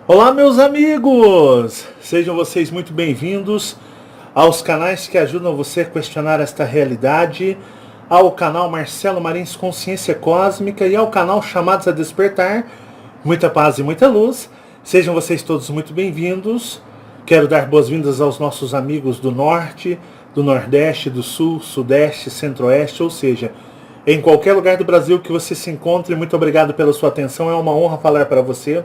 Olá, meus amigos! Sejam vocês muito bem-vindos aos canais que ajudam você a questionar esta realidade, ao canal Marcelo Marins Consciência Cósmica e ao canal Chamados a Despertar. Muita paz e muita luz. Sejam vocês todos muito bem-vindos. Quero dar boas-vindas aos nossos amigos do Norte, do Nordeste, do Sul, Sudeste, Centro-Oeste, ou seja, em qualquer lugar do Brasil que você se encontre. Muito obrigado pela sua atenção. É uma honra falar para você.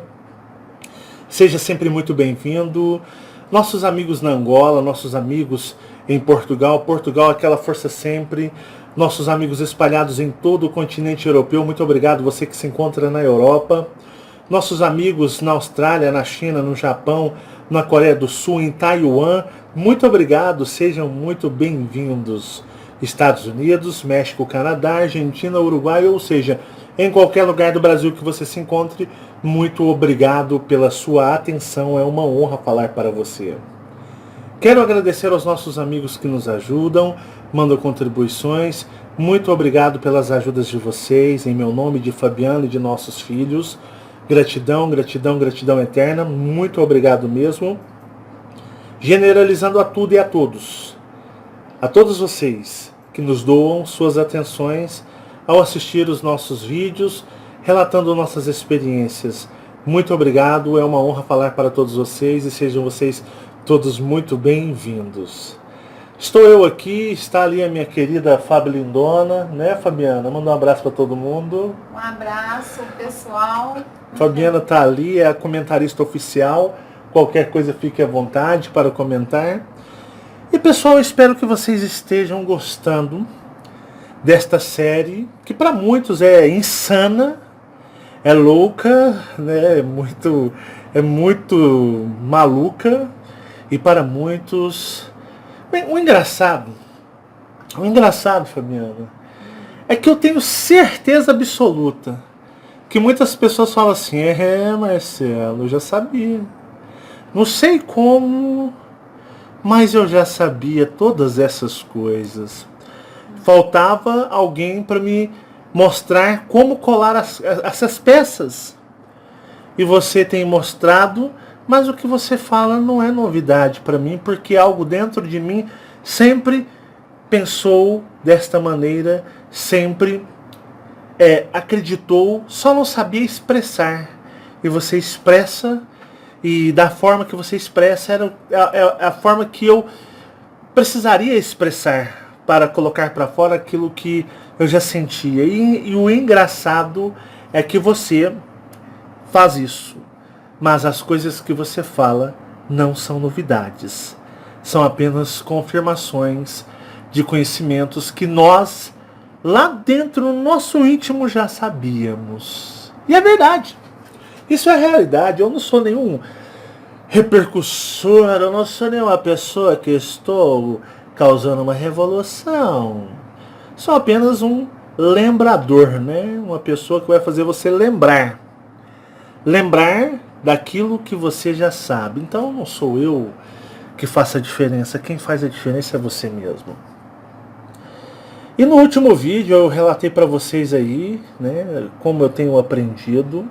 Seja sempre muito bem-vindo. Nossos amigos na Angola, nossos amigos em Portugal, Portugal, aquela força sempre. Nossos amigos espalhados em todo o continente europeu, muito obrigado, você que se encontra na Europa. Nossos amigos na Austrália, na China, no Japão, na Coreia do Sul, em Taiwan, muito obrigado, sejam muito bem-vindos. Estados Unidos, México, Canadá, Argentina, Uruguai, ou seja, em qualquer lugar do Brasil que você se encontre, muito obrigado pela sua atenção, é uma honra falar para você. Quero agradecer aos nossos amigos que nos ajudam, mandam contribuições, muito obrigado pelas ajudas de vocês, em meu nome, de Fabiano e de nossos filhos. Gratidão, gratidão, gratidão eterna, muito obrigado mesmo. Generalizando a tudo e a todos vocês que nos doam suas atenções ao assistir os nossos vídeos, relatando nossas experiências. Muito obrigado, é uma honra falar para todos vocês e sejam vocês todos muito bem-vindos. Estou eu aqui, está ali a minha querida Fábio Lindona, né, Fabiana? Manda um abraço para todo mundo. Um abraço, pessoal. Fabiana está ali, é a comentarista oficial. Qualquer coisa fique à vontade para comentar. E pessoal, eu espero que vocês estejam gostando desta série, que para muitos é insana, é louca, né? É muito maluca, e para muitos... Bem, o engraçado, Fabiana, é que eu tenho certeza absoluta que muitas pessoas falam assim, Marcelo, eu já sabia. Não sei como, mas eu já sabia todas essas coisas. Faltava alguém para me mostrar como colar essas peças. E você tem mostrado, mas o que você fala não é novidade para mim, porque algo dentro de mim sempre pensou desta maneira, sempre acreditou, só não sabia expressar. E você expressa, e da forma que você expressa era a forma que eu precisaria expressar para colocar para fora aquilo que eu já sentia. E o engraçado é que você faz isso, mas as coisas que você fala não são novidades. São apenas confirmações de conhecimentos que nós, lá dentro, no nosso íntimo, já sabíamos. E é verdade. Isso é realidade. Eu não sou nenhum repercussor, eu não sou nenhuma pessoa que estou causando uma revolução. Sou apenas um lembrador, né? Uma pessoa que vai fazer você lembrar. Lembrar daquilo que você já sabe. Então não sou eu que faço a diferença. Quem faz a diferença é você mesmo. E no último vídeo eu relatei para vocês aí, né, como eu tenho aprendido,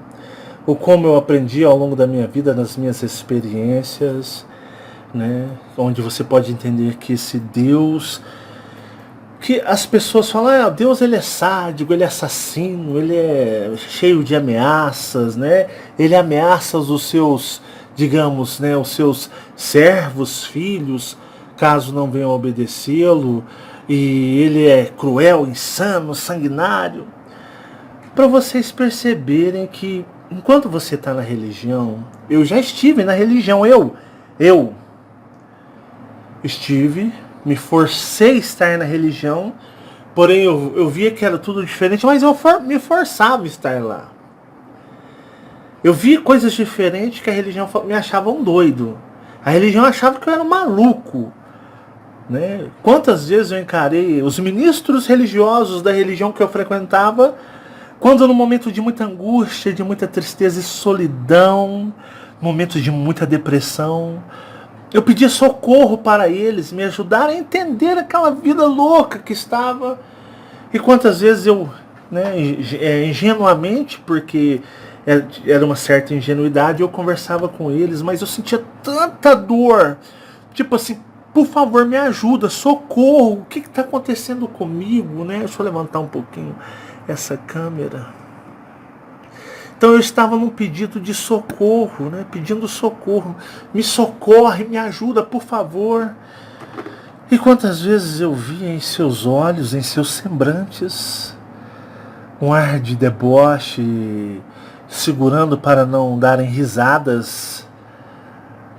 ou como eu aprendi ao longo da minha vida, nas minhas experiências, né, onde você pode entender que esse Deus, que as pessoas falam, Deus ele é sádico, ele é assassino, ele é cheio de ameaças, né, ele ameaça os seus, digamos, né, os seus servos, filhos, caso não venham obedecê-lo, e ele é cruel, insano, sanguinário. Para vocês perceberem que enquanto você está na religião, eu já estive na religião, eu estive, me forcei a estar na religião, porém eu via que era tudo diferente, mas eu me forçava a estar lá. Eu via coisas diferentes que a religião me achava um doido. A religião achava que eu era um maluco. Né? Quantas vezes eu encarei os ministros religiosos da religião que eu frequentava, quando no momento de muita angústia, de muita tristeza e solidão, momentos de muita depressão, eu pedia socorro para eles, me ajudarem a entender aquela vida louca que estava. E quantas vezes eu, né, ingenuamente, porque era uma certa ingenuidade, eu conversava com eles, mas eu sentia tanta dor, tipo assim, por favor, me ajuda, socorro, o que está acontecendo comigo, né? Deixa eu levantar um pouquinho essa câmera. Então eu estava num pedido de socorro, né? Pedindo socorro, me socorre, me ajuda, por favor. E quantas vezes eu via em seus olhos, em seus sembrantes, um ar de deboche, segurando para não darem risadas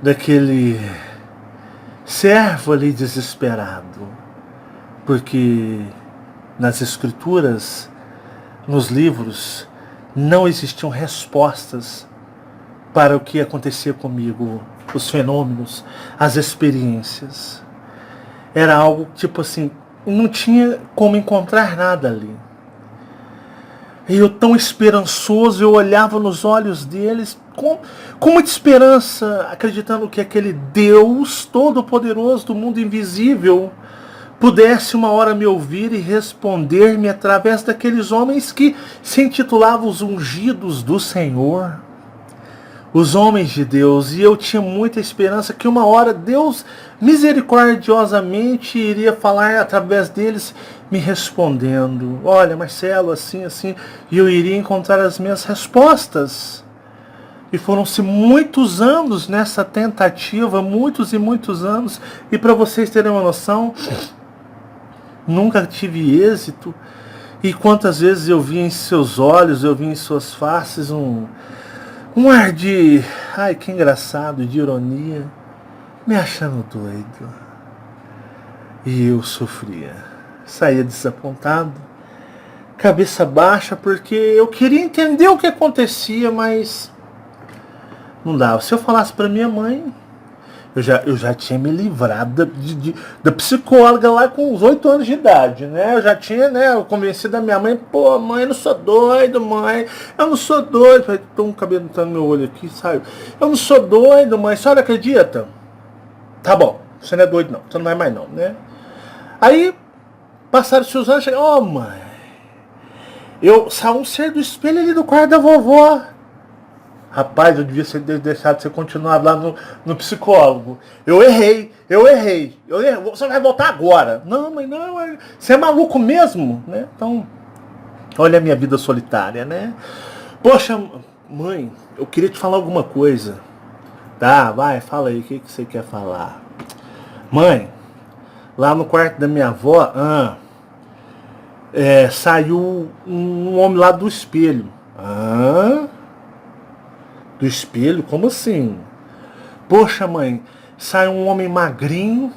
daquele servo ali desesperado. Porque nas escrituras, nos livros, não existiam respostas para o que acontecia comigo, os fenômenos, as experiências. Era algo tipo assim, não tinha como encontrar nada ali. E eu tão esperançoso, eu olhava nos olhos deles com muita esperança, acreditando que aquele Deus todo-poderoso do mundo invisível pudesse uma hora me ouvir e responder-me através daqueles homens que se intitulavam os ungidos do Senhor, os homens de Deus. E eu tinha muita esperança que uma hora Deus misericordiosamente iria falar através deles, me respondendo: olha, Marcelo, assim, assim, e eu iria encontrar as minhas respostas. E foram-se muitos anos nessa tentativa, muitos e muitos anos, e para vocês terem uma noção, nunca tive êxito. E quantas vezes eu vi em seus olhos, eu vi em suas faces um ar de, ai que engraçado, de ironia, me achando doido. E eu sofria. Saía desapontado, cabeça baixa, porque eu queria entender o que acontecia, mas não dava. Se eu falasse para minha mãe, eu já tinha me livrado da psicóloga lá com uns 8 anos de idade, né? Eu já tinha, né, eu convencido a minha mãe: pô, mãe, eu não sou doido, mãe. Eu não sou doido. Tô um cabelo no meu olho aqui, sabe? Eu não sou doido, mãe. A senhora acredita? Tá bom, você não é doido não, você não vai mais não, né? Aí, passaram-se os anos, oh mãe, eu saí um ser do espelho ali do quarto da vovó. Rapaz, eu devia ter deixado você continuar lá no psicólogo. Eu errei. Você vai voltar agora. Não, mãe, não. Você é maluco mesmo, né? Então, olha a minha vida solitária, né? Poxa, mãe, eu queria te falar alguma coisa. Tá, vai, fala aí, o que você quer falar? Mãe, lá no quarto da minha avó, saiu um homem lá do espelho. Do espelho? Como assim? Poxa, mãe, sai um homem magrinho,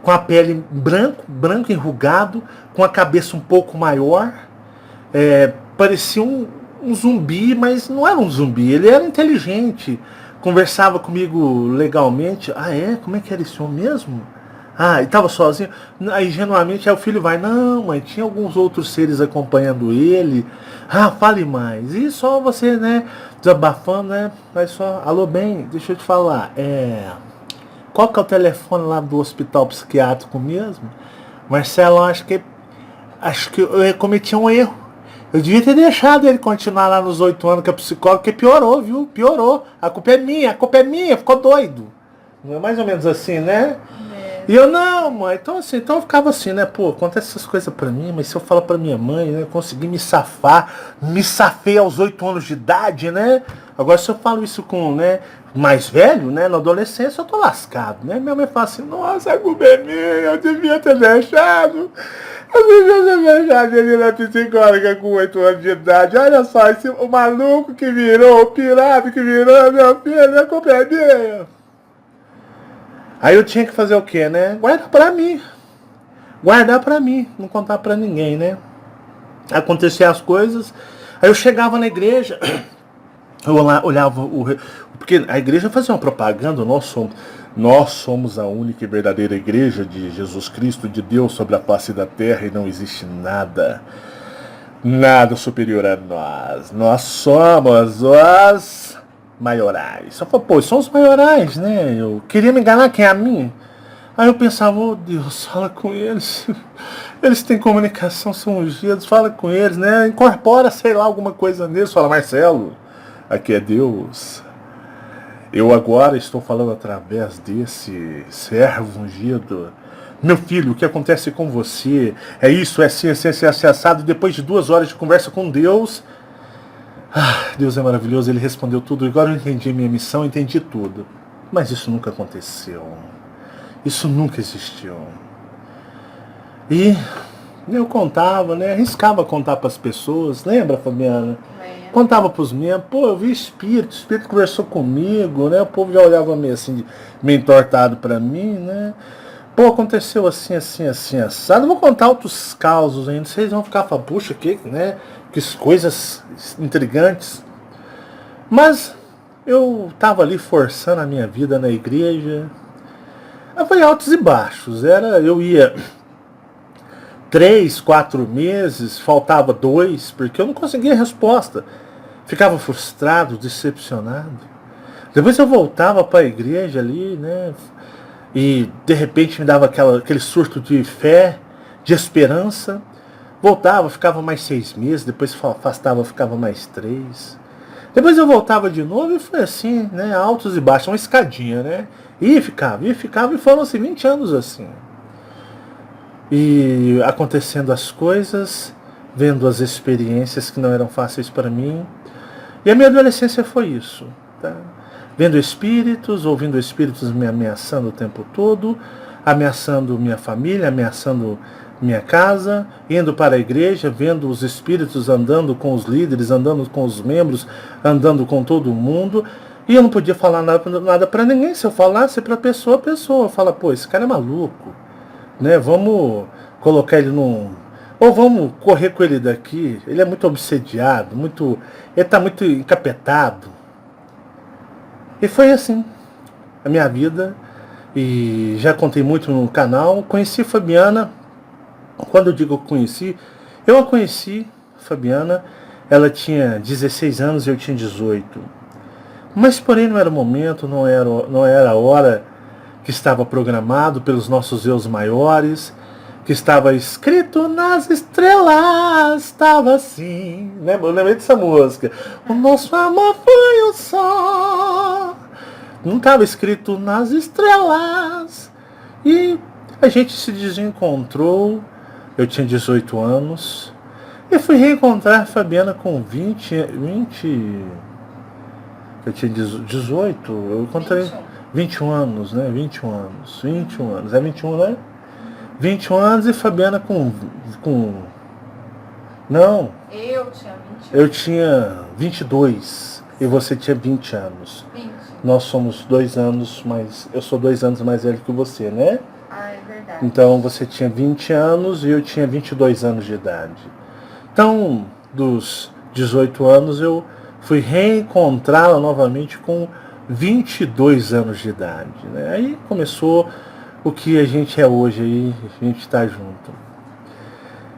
com a pele branco enrugado, com a cabeça um pouco maior, parecia um zumbi, mas não era um zumbi, ele era inteligente, conversava comigo legalmente. Ah, é? Como é que era esse homem mesmo? Ah, e estava sozinho? Aí, ingenuamente, aí o filho vai: não, mãe, tinha alguns outros seres acompanhando ele. Ah, fale mais. E só você, né, desabafando, né, vai só: alô, bem, deixa eu te falar, qual que é o telefone lá do hospital psiquiátrico mesmo? Marcelo, acho que eu cometi um erro. Eu devia ter deixado ele continuar lá nos 8 anos que é psicólogo, porque piorou, viu? Piorou. A culpa é minha, ficou doido. Não é mais ou menos assim, né? E eu: não, mãe, então eu ficava assim, né, pô, acontece essas coisas pra mim, mas se eu falar pra minha mãe, né, eu consegui me safei aos 8 anos de idade, né, agora se eu falo isso com, né, mais velho, né, na adolescência, eu tô lascado, né, minha mãe fala assim: nossa, a culpa é minha, eu devia ter deixado ele na psicóloga com 8 anos de idade, olha só, o maluco que virou, o pirata que virou, meu filho, a culpa é minha. Aí eu tinha que fazer o quê, né? Guardar pra mim, não contar pra ninguém, né? Acontecer as coisas, aí eu chegava na igreja, eu olhava porque a igreja fazia uma propaganda: nós somos a única e verdadeira igreja de Jesus Cristo, de Deus sobre a face da terra, e não existe nada superior a nós. Nós somos os maiorais. Só falou: pô, são os maiorais, né? Eu queria me enganar, quem é a mim? Aí eu pensava: oh Deus, fala com eles. Eles têm comunicação, são ungidos, fala com eles, né? Incorpora, sei lá, alguma coisa neles. Fala: Marcelo, Aqui é Deus. Eu agora estou falando através desse servo ungido. Meu filho, o que acontece com você? É isso, é assim, é assado. E depois de 2 horas de conversa com Deus, Deus é maravilhoso, Ele respondeu tudo. Agora eu entendi minha missão, entendi tudo. Mas isso nunca aconteceu. Isso nunca existiu. E eu contava, né? Arriscava contar para as pessoas. Lembra, Fabiana? Contava para os membros. Pô, eu vi espírito. O espírito conversou comigo, né? O povo já olhava meio assim, meio entortado para mim, né? Pô, aconteceu assim, assim, assim, assado. Não vou contar outros causos ainda. Vocês vão ficar falando, puxa, que, né? Que coisas intrigantes. Mas eu tava ali forçando a minha vida na igreja. Foi altos e baixos. Eu ia 3, 4 meses, faltava 2, porque eu não conseguia resposta. Ficava frustrado, decepcionado. Depois eu voltava para a igreja ali, né? E de repente me dava aquele surto de fé, de esperança. Voltava, ficava mais 6 meses, depois afastava, ficava mais 3. Depois eu voltava de novo e foi assim, né? Altos e baixos, uma escadinha, né? E ficava, e foram assim 20 anos assim. E acontecendo as coisas, vendo as experiências que não eram fáceis para mim. E a minha adolescência foi isso, tá? Vendo espíritos, ouvindo espíritos me ameaçando o tempo todo, ameaçando minha família, ameaçando minha casa, indo para a igreja, vendo os espíritos andando com os líderes, andando com os membros, andando com todo mundo. E eu não podia falar nada para ninguém. Se eu falasse para a pessoa fala, pô, esse cara é maluco, né? Vamos colocar ele num... Ou vamos correr com ele daqui. Ele é muito obsediado, ele está muito encapetado. E foi assim a minha vida. E já contei muito no canal. Conheci Fabiana. Quando eu digo conheci, eu a conheci, Fabiana. Ela tinha 16 anos e eu tinha 18. Mas porém não era o momento, não era a hora que estava programado pelos nossos eus maiores, que estava escrito nas estrelas, estava assim, né? Eu lembrei dessa música. O nosso amor foi o sol. Não estava escrito nas estrelas. E a gente se desencontrou. Eu tinha 18 anos. E fui reencontrar a Fabiana com 20. Eu tinha 18. Eu encontrei 21 anos, né? 21 anos. 21 anos. É 21, né? 21 anos e Fabiana com... Não. Eu tinha 21. Eu tinha 22 e você tinha 20 anos. 20. Nós somos 2 anos mais... Eu sou 2 anos mais velho que você, né? Ah, é verdade. Então você tinha 20 anos e eu tinha 22 anos de idade. Então, dos 18 anos eu fui reencontrá-la novamente com 22 anos de idade, né? Aí começou o que a gente é hoje, aí a gente está junto.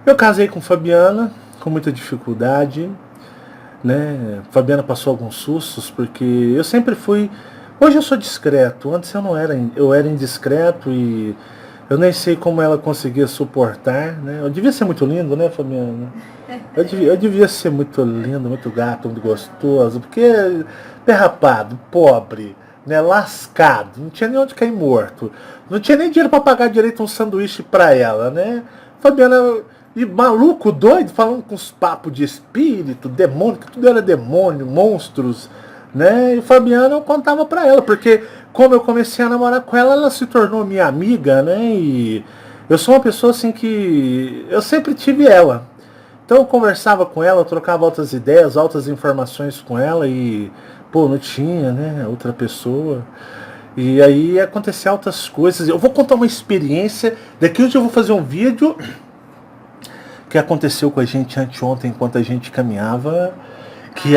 Eu casei com Fabiana com muita dificuldade, né? Fabiana passou alguns sustos porque eu sempre fui... Hoje eu sou discreto, antes eu não era, eu era indiscreto e eu nem sei como ela conseguia suportar, né? Eu devia ser muito lindo, né, Fabiana? Eu devia ser muito lindo, muito gato, muito gostoso, porque derrapado, pobre, né, lascado, não tinha nem onde cair morto, não tinha nem dinheiro para pagar direito um sanduíche para ela, né? Fabiana, e maluco, doido, falando com os papos de espírito, demônio, que tudo era demônio, monstros, né? E Fabiana eu contava para ela, porque como eu comecei a namorar com ela, ela se tornou minha amiga, né? E eu sou uma pessoa assim que eu sempre tive ela. Então eu conversava com ela, trocava altas ideias, altas informações com ela e, pô, não tinha, né, outra pessoa. E aí aconteciam altas coisas. Eu vou contar uma experiência, daqui hoje eu vou fazer um vídeo que aconteceu com a gente anteontem, enquanto a gente caminhava, que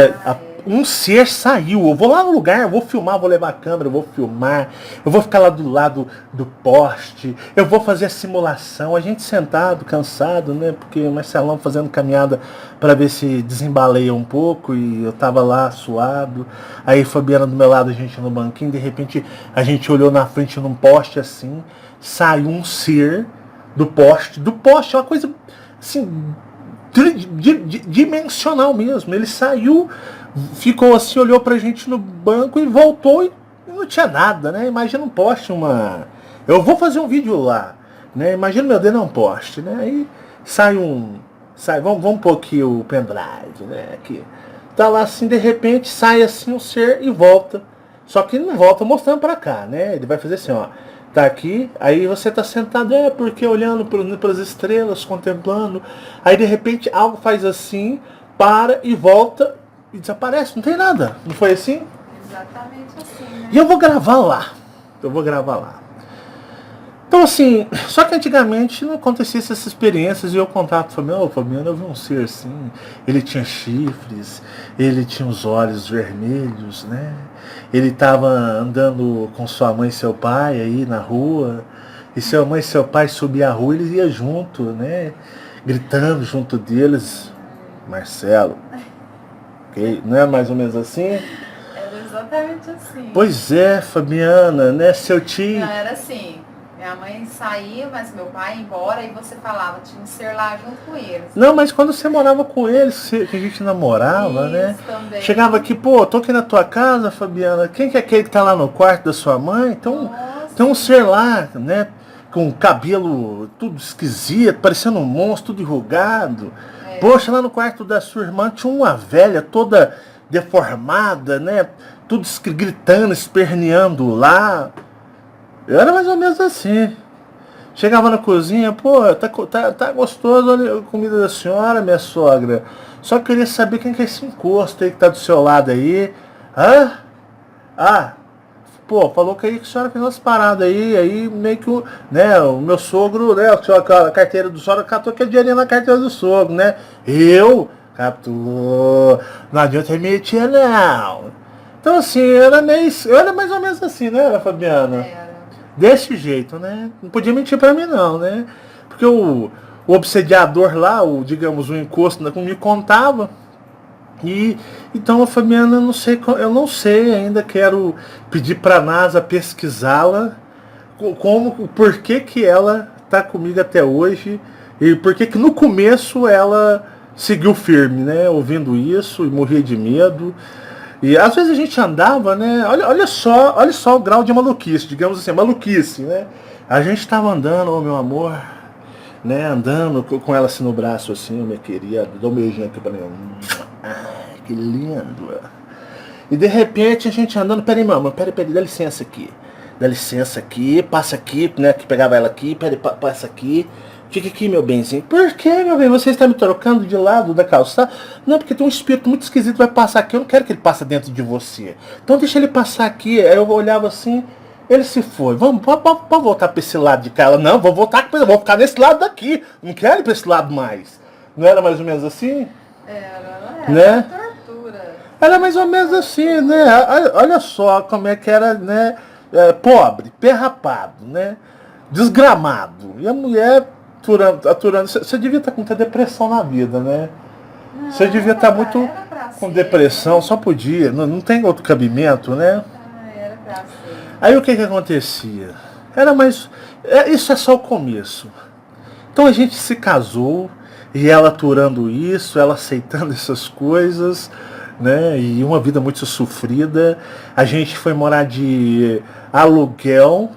um ser saiu. Eu vou lá no lugar, eu vou filmar, vou levar a câmera, eu vou filmar, eu vou ficar lá do lado do poste, eu vou fazer a simulação, a gente sentado, cansado, né? Porque o Marcelão fazendo caminhada para ver se desembaleia um pouco e eu tava lá suado. Aí Fabiana do meu lado, a gente no banquinho, de repente a gente olhou na frente num poste assim, saiu um ser do poste, uma coisa assim, dimensional mesmo. Ele saiu ficou assim, olhou pra gente no banco e voltou e não tinha nada, né? Imagina um poste, eu vou fazer um vídeo lá, né? Imagina meu dedo é um poste, né? Aí vamos pôr aqui o pendrive, né? Aqui. Tá lá assim, de repente sai assim um ser e volta. Só que ele não volta mostrando pra cá, né? Ele vai fazer assim, ó. Tá aqui, aí você tá sentado, porque olhando para as estrelas, contemplando. Aí de repente algo faz assim, para e volta e desaparece, não tem nada. Não foi assim? Exatamente assim, né? E eu vou gravar lá. Eu vou gravar lá. Então assim, só que antigamente não acontecia essas experiências e eu contava para Fabiano, Fabiano, eu vi um ser assim, ele tinha chifres, ele tinha os olhos vermelhos, né? Ele estava andando com sua mãe e seu pai aí na rua, e sua mãe e seu pai subiam a rua, eles iam junto, né? Gritando junto deles, Marcelo. Okay? Não é mais ou menos assim? Era exatamente assim. Pois é, Fabiana, né? Seu tio... Não, era assim. Minha mãe saía, mas meu pai ia embora e você falava, tinha um ser lá junto com eles. Não, mas quando você morava com eles, que a gente namorava, Isso, né? também. Chegava aqui, pô, tô aqui na tua casa, Fabiana. Quem que é aquele que tá lá no quarto da sua mãe? Então, tem um ser lá, né? Com cabelo tudo esquisito, parecendo um monstro, tudo enrugado. É. Poxa, lá no quarto da sua irmã tinha uma velha toda deformada, né? Tudo gritando, esperneando lá. Eu era mais ou menos assim. Chegava na cozinha, pô, tá gostoso a comida da senhora, minha sogra. Só queria saber quem que é esse encosto aí que tá do seu lado aí. Hã? Ah, pô, falou que aí que a senhora fez umas paradas aí meio que o meu sogro, né, a carteira do sogro, catou aquele dinheirinho na carteira do sogro, né? Eu? Captou. Não adianta mentir, não. Então assim, eu era mais ou menos assim, né, Fabiana? Era. Desse jeito, né? Não podia mentir pra mim não, né? Porque o obsediador lá, digamos, o encosto, me contava. E então a Fabiana, eu não sei, ainda quero pedir pra NASA pesquisá-la, por que ela tá comigo até hoje e por que no começo ela seguiu firme, né? Ouvindo isso e morria de medo. E às vezes a gente andava, né? Olha só o grau de maluquice, digamos assim, maluquice, né? A gente estava andando, oh, meu amor, né? Andando com ela assim no braço, assim, minha querida, dá um beijinho aqui pra mim. Ai, que lindo. E de repente a gente andando, peraí, mamãe, peraí, dá licença aqui. Dá licença aqui, passa aqui, né? Que pegava ela aqui, peraí, passa aqui. Fica aqui, meu benzinho. Por que, meu bem? Você está me trocando de lado da calçada? Não, porque tem um espírito muito esquisito que vai passar aqui. Eu não quero que ele passe dentro de você. Então deixa ele passar aqui. Aí eu olhava assim, ele se foi. Vamos voltar para esse lado de cá. Ela, não, vou voltar, vou ficar nesse lado daqui. Não quero ir para esse lado mais. Não era mais ou menos assim? Era, né? Tortura. Era mais ou menos assim, né? Olha só como é que era, né? Pobre, perrapado, né? Desgramado. E a mulher aturando. Você devia estar com muita depressão na vida, né? Você devia estar muito com depressão, só podia. Não tem outro cabimento, né? Era pra ser. Aí o que acontecia? Isso é só o começo. Então a gente se casou, e ela aturando isso, ela aceitando essas coisas, né? E uma vida muito sofrida. A gente foi morar de aluguel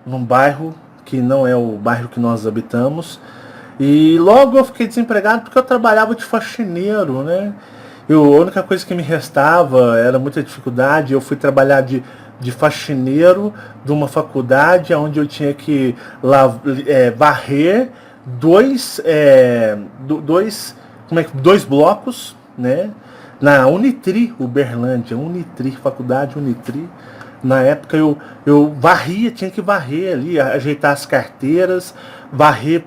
num bairro que não é o bairro que nós habitamos. E logo eu fiquei desempregado porque eu trabalhava de faxineiro, né? A única coisa que me restava era muita dificuldade. Eu fui trabalhar de faxineiro de uma faculdade onde eu tinha que varrer dois blocos, né? Na Unitri, Uberlândia, faculdade Unitri. Na época eu varria, tinha que varrer ali, ajeitar as carteiras, varrer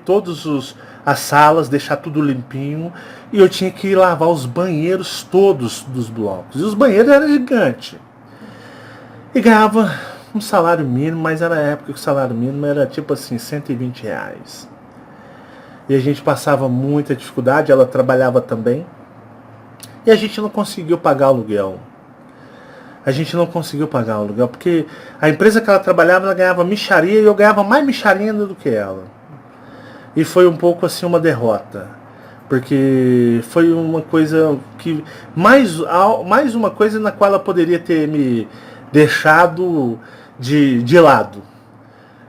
as salas, deixar tudo limpinho. E eu tinha que lavar os banheiros todos dos blocos. E os banheiros eram gigantes. E ganhava um salário mínimo, mas era a época que o salário mínimo era tipo assim, R$120. E a gente passava muita dificuldade, ela trabalhava também. E a gente não conseguiu pagar o aluguel. Porque a empresa que ela trabalhava, ela ganhava mixaria e eu ganhava mais mixaria ainda do que ela. E foi um pouco assim uma derrota. porque foi uma coisa que mais uma coisa na qual ela poderia ter me deixado de lado,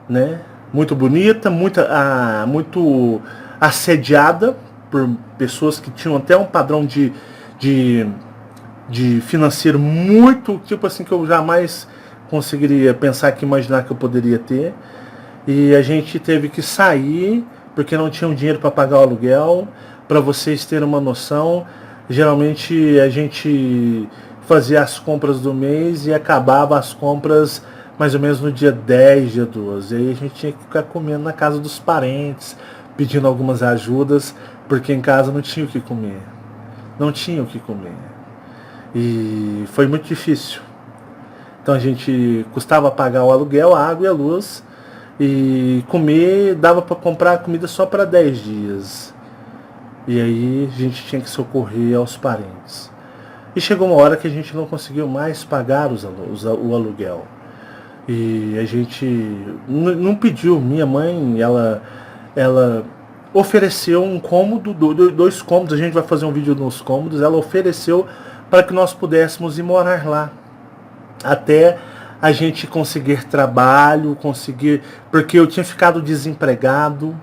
né? Muito bonita, muito assediada por pessoas que tinham até um padrão de financeiro muito, tipo assim, que eu jamais conseguiria pensar que imaginar que eu poderia ter. E a gente teve que sair porque não tinha dinheiro para pagar o aluguel. Para vocês terem uma noção, geralmente a gente fazia as compras do mês e acabava as compras mais ou menos no dia 10, dia 12. Aí a gente tinha que ficar comendo na casa dos parentes, pedindo algumas ajudas, porque em casa não tinha o que comer. Não tinha o que comer. E foi muito difícil. Então a gente custava pagar o aluguel, a água e a luz, e comer dava para comprar comida só para 10 dias. E aí a gente tinha que socorrer aos parentes. E chegou uma hora que a gente não conseguiu mais pagar o aluguel. E a gente não pediu. Minha mãe, ela ofereceu um cômodo, 2 cômodos, a gente vai fazer um vídeo nos cômodos, ela ofereceu para que nós pudéssemos ir morar lá. Até a gente conseguir trabalho, porque eu tinha ficado desempregado,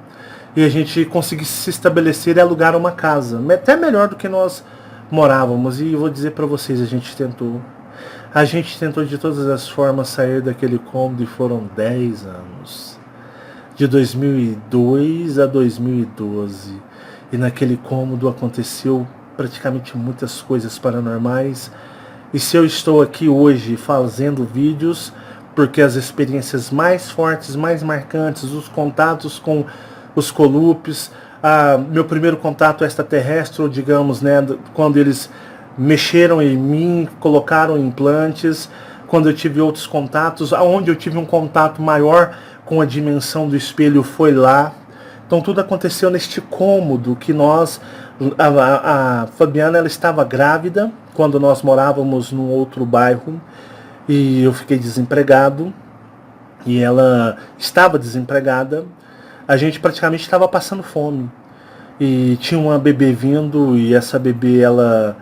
e a gente conseguisse se estabelecer e alugar uma casa, até melhor do que nós morávamos. E eu vou dizer para vocês, a gente tentou de todas as formas sair daquele cômodo, e foram 10 anos, de 2002 a 2012, e naquele cômodo aconteceu praticamente muitas coisas paranormais. E se eu estou aqui hoje fazendo vídeos, porque as experiências mais fortes, mais marcantes, os contatos com os colupes, meu primeiro contato extraterrestre, ou digamos, né, quando eles mexeram em mim, colocaram implantes, quando eu tive outros contatos, aonde eu tive um contato maior com a dimensão do espelho foi lá. Então tudo aconteceu neste cômodo que a Fabiana, ela estava grávida quando nós morávamos num outro bairro, e eu fiquei desempregado e ela estava desempregada. A gente praticamente estava passando fome e tinha uma bebê vindo, e essa bebê, ela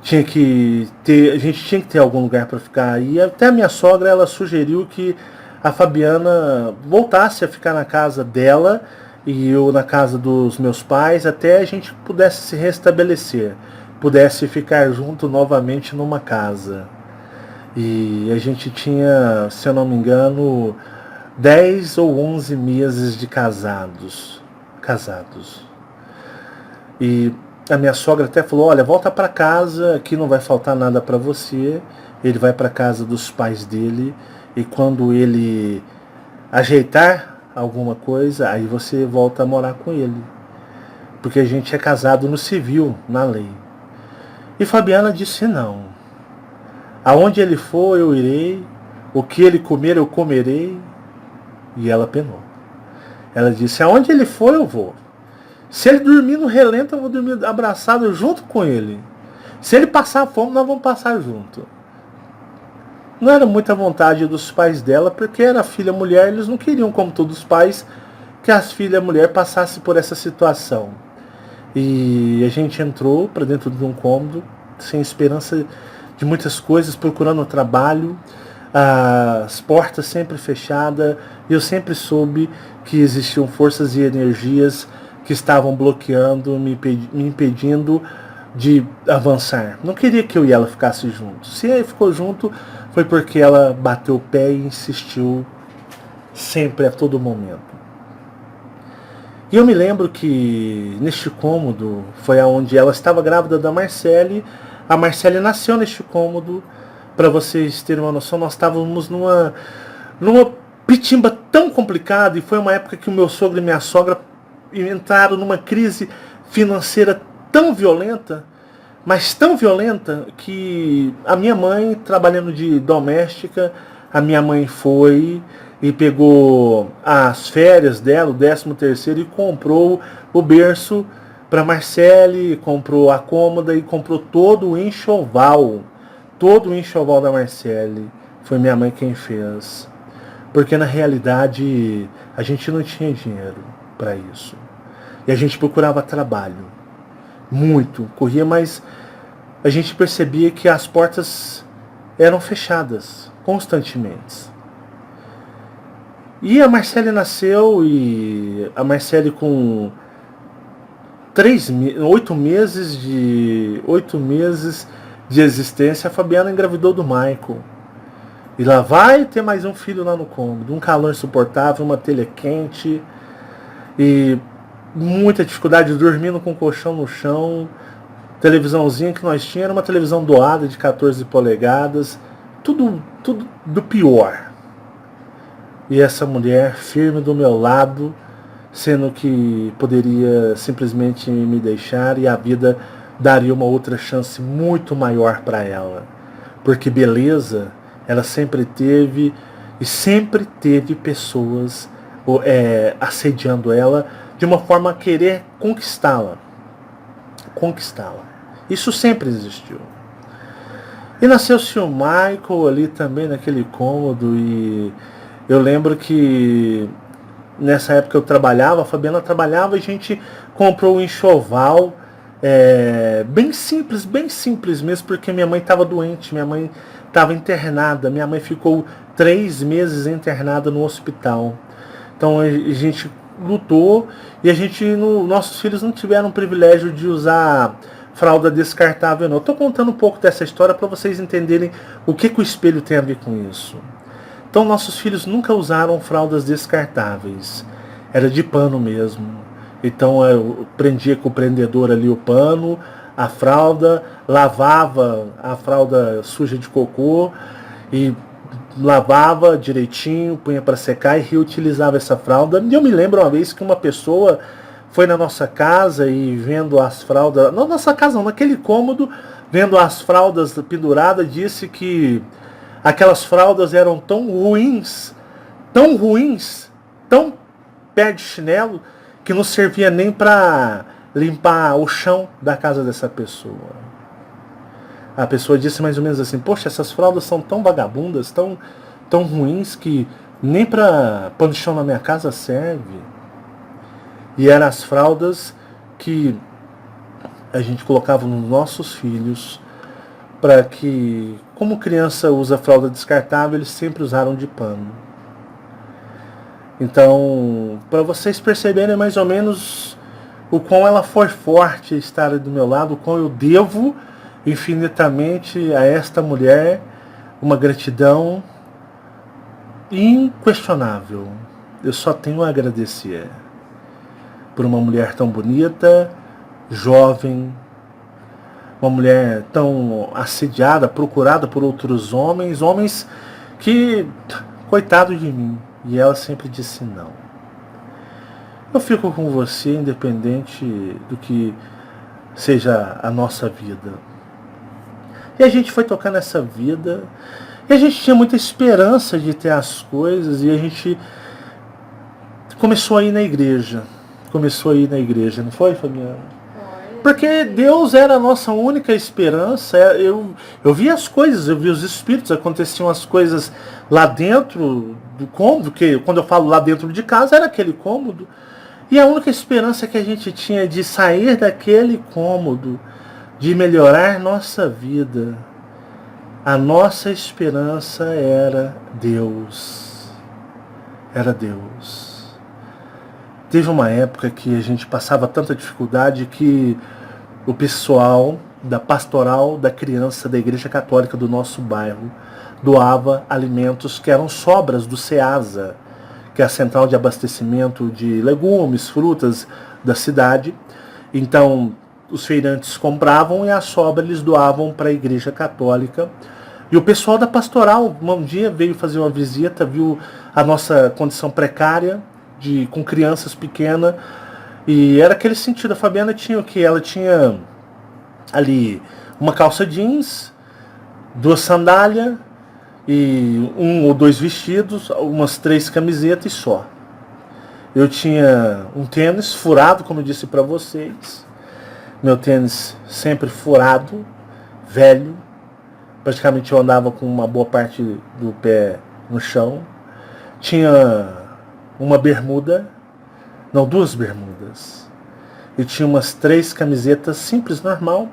tinha que ter, a gente tinha que ter algum lugar para ficar. E até a minha sogra, ela sugeriu que a Fabiana voltasse a ficar na casa dela e eu na casa dos meus pais, até a gente pudesse se restabelecer, pudesse ficar junto novamente numa casa. E a gente tinha, se eu não me engano, 10 ou 11 meses de casados. E a minha sogra até falou: olha, volta para casa, aqui não vai faltar nada para você. Ele vai para casa dos pais dele, e quando ele ajeitar alguma coisa, aí você volta a morar com ele, porque a gente é casado no civil, na lei. E Fabiana disse: não, aonde ele for eu irei, o que ele comer eu comerei. E ela penou. Ela disse: aonde ele for eu vou. Se ele dormir no relento, eu vou dormir abraçado junto com ele. Se ele passar fome, nós vamos passar junto. Não era muita vontade dos pais dela, porque era filha mulher, eles não queriam, como todos os pais, que as filhas mulher passassem por essa situação. E a gente entrou para dentro de um cômodo, sem esperança de muitas coisas, procurando trabalho, as portas sempre fechadas. Eu sempre soube que existiam forças e energias que estavam bloqueando, me impedindo de avançar. Não queria que eu e ela ficasse juntos. Se ele ficou junto, foi porque ela bateu o pé e insistiu sempre, a todo momento. E eu me lembro que neste cômodo foi aonde ela estava grávida da Marcele. A Marcele nasceu neste cômodo. Para vocês terem uma noção, nós estávamos numa pitimba tão complicada, e foi uma época que o meu sogro e minha sogra entraram numa crise financeira tão violenta, mas tão violenta, que a minha mãe, trabalhando de doméstica, a minha mãe foi e pegou as férias dela, o 13º, e comprou o berço para Marcele, comprou a cômoda e comprou todo o enxoval da Marcele. Foi minha mãe quem fez, porque na realidade a gente não tinha dinheiro para isso, e a gente procurava trabalho. muito, corria, mas a gente percebia que as portas eram fechadas constantemente. E a Marcele nasceu, e a Marcele com 8 meses de existência, a Fabiana engravidou do Michael. E lá vai ter mais um filho lá no cômodo. Um calor insuportável, uma telha quente. E muita dificuldade dormindo com o colchão no chão. Televisãozinha que nós tínhamos era uma televisão doada de 14 polegadas. Tudo do pior. E essa mulher firme do meu lado, sendo que poderia simplesmente me deixar e a vida daria uma outra chance muito maior para ela. Porque beleza, ela sempre teve, e sempre teve pessoas assediando ela de uma forma a querer conquistá-la. Isso sempre existiu. E nasceu-se o Michael ali também naquele cômodo, e eu lembro que nessa época eu trabalhava, a Fabiana trabalhava, e a gente comprou um enxoval bem simples mesmo, porque minha mãe estava doente, minha mãe estava internada, minha mãe ficou 3 meses internada no hospital. Então a gente lutou, e nossos filhos não tiveram o privilégio de usar fralda descartável, não. Eu estou contando um pouco dessa história para vocês entenderem o que o espelho tem a ver com isso. Então nossos filhos nunca usaram fraldas descartáveis. Era de pano mesmo. Então eu prendia com o prendedor ali o pano, a fralda, lavava a fralda suja de cocô e lavava direitinho, punha para secar e reutilizava essa fralda. E eu me lembro uma vez que uma pessoa foi na nossa casa e vendo as fraldas, não na nossa casa não, naquele cômodo, vendo as fraldas penduradas, disse que aquelas fraldas eram tão ruins, tão pé de chinelo, que não servia nem para limpar o chão da casa dessa pessoa. A pessoa disse mais ou menos assim: poxa, essas fraldas são tão vagabundas, tão ruins, que nem para pano de chão na minha casa serve. E eram as fraldas que a gente colocava nos nossos filhos, para que, como criança usa fralda descartável, eles sempre usaram de pano. Então, para vocês perceberem mais ou menos o quão ela foi forte estar do meu lado, o quão eu devo infinitamente a esta mulher uma gratidão inquestionável. Eu só tenho a agradecer por uma mulher tão bonita, jovem, uma mulher tão assediada, procurada por outros homens que, coitado de mim, e ela sempre disse não. Eu fico com você independente do que seja a nossa vida. E a gente foi tocar nessa vida, e a gente tinha muita esperança de ter as coisas, e a gente começou a ir na igreja. Não foi, Fabiana? Porque Deus era a nossa única esperança. Eu via as coisas, eu via os espíritos, aconteciam as coisas lá dentro do cômodo, que quando eu falo lá dentro de casa, era aquele cômodo. E a única esperança que a gente tinha de sair daquele cômodo, de melhorar nossa vida, a nossa esperança era Deus. Era Deus. Teve uma época que a gente passava tanta dificuldade que o pessoal da pastoral da criança da Igreja Católica do nosso bairro doava alimentos que eram sobras do SEASA, que é a central de abastecimento de legumes, frutas da cidade. Então, os feirantes compravam e a sobra eles doavam para a Igreja Católica. E o pessoal da pastoral um dia veio fazer uma visita, viu a nossa condição precária, com crianças pequenas, e era aquele sentido. A Fabiana tinha o que? Ela tinha ali uma calça jeans, 2 sandálias, e 1 ou 2 vestidos, umas 3 camisetas e só. Eu tinha um tênis furado, como eu disse para vocês. Meu tênis sempre furado, velho. Praticamente eu andava com uma boa parte do pé no chão. Tinha uma bermuda, não, 2 bermudas. e tinha umas 3 camisetas simples, normal.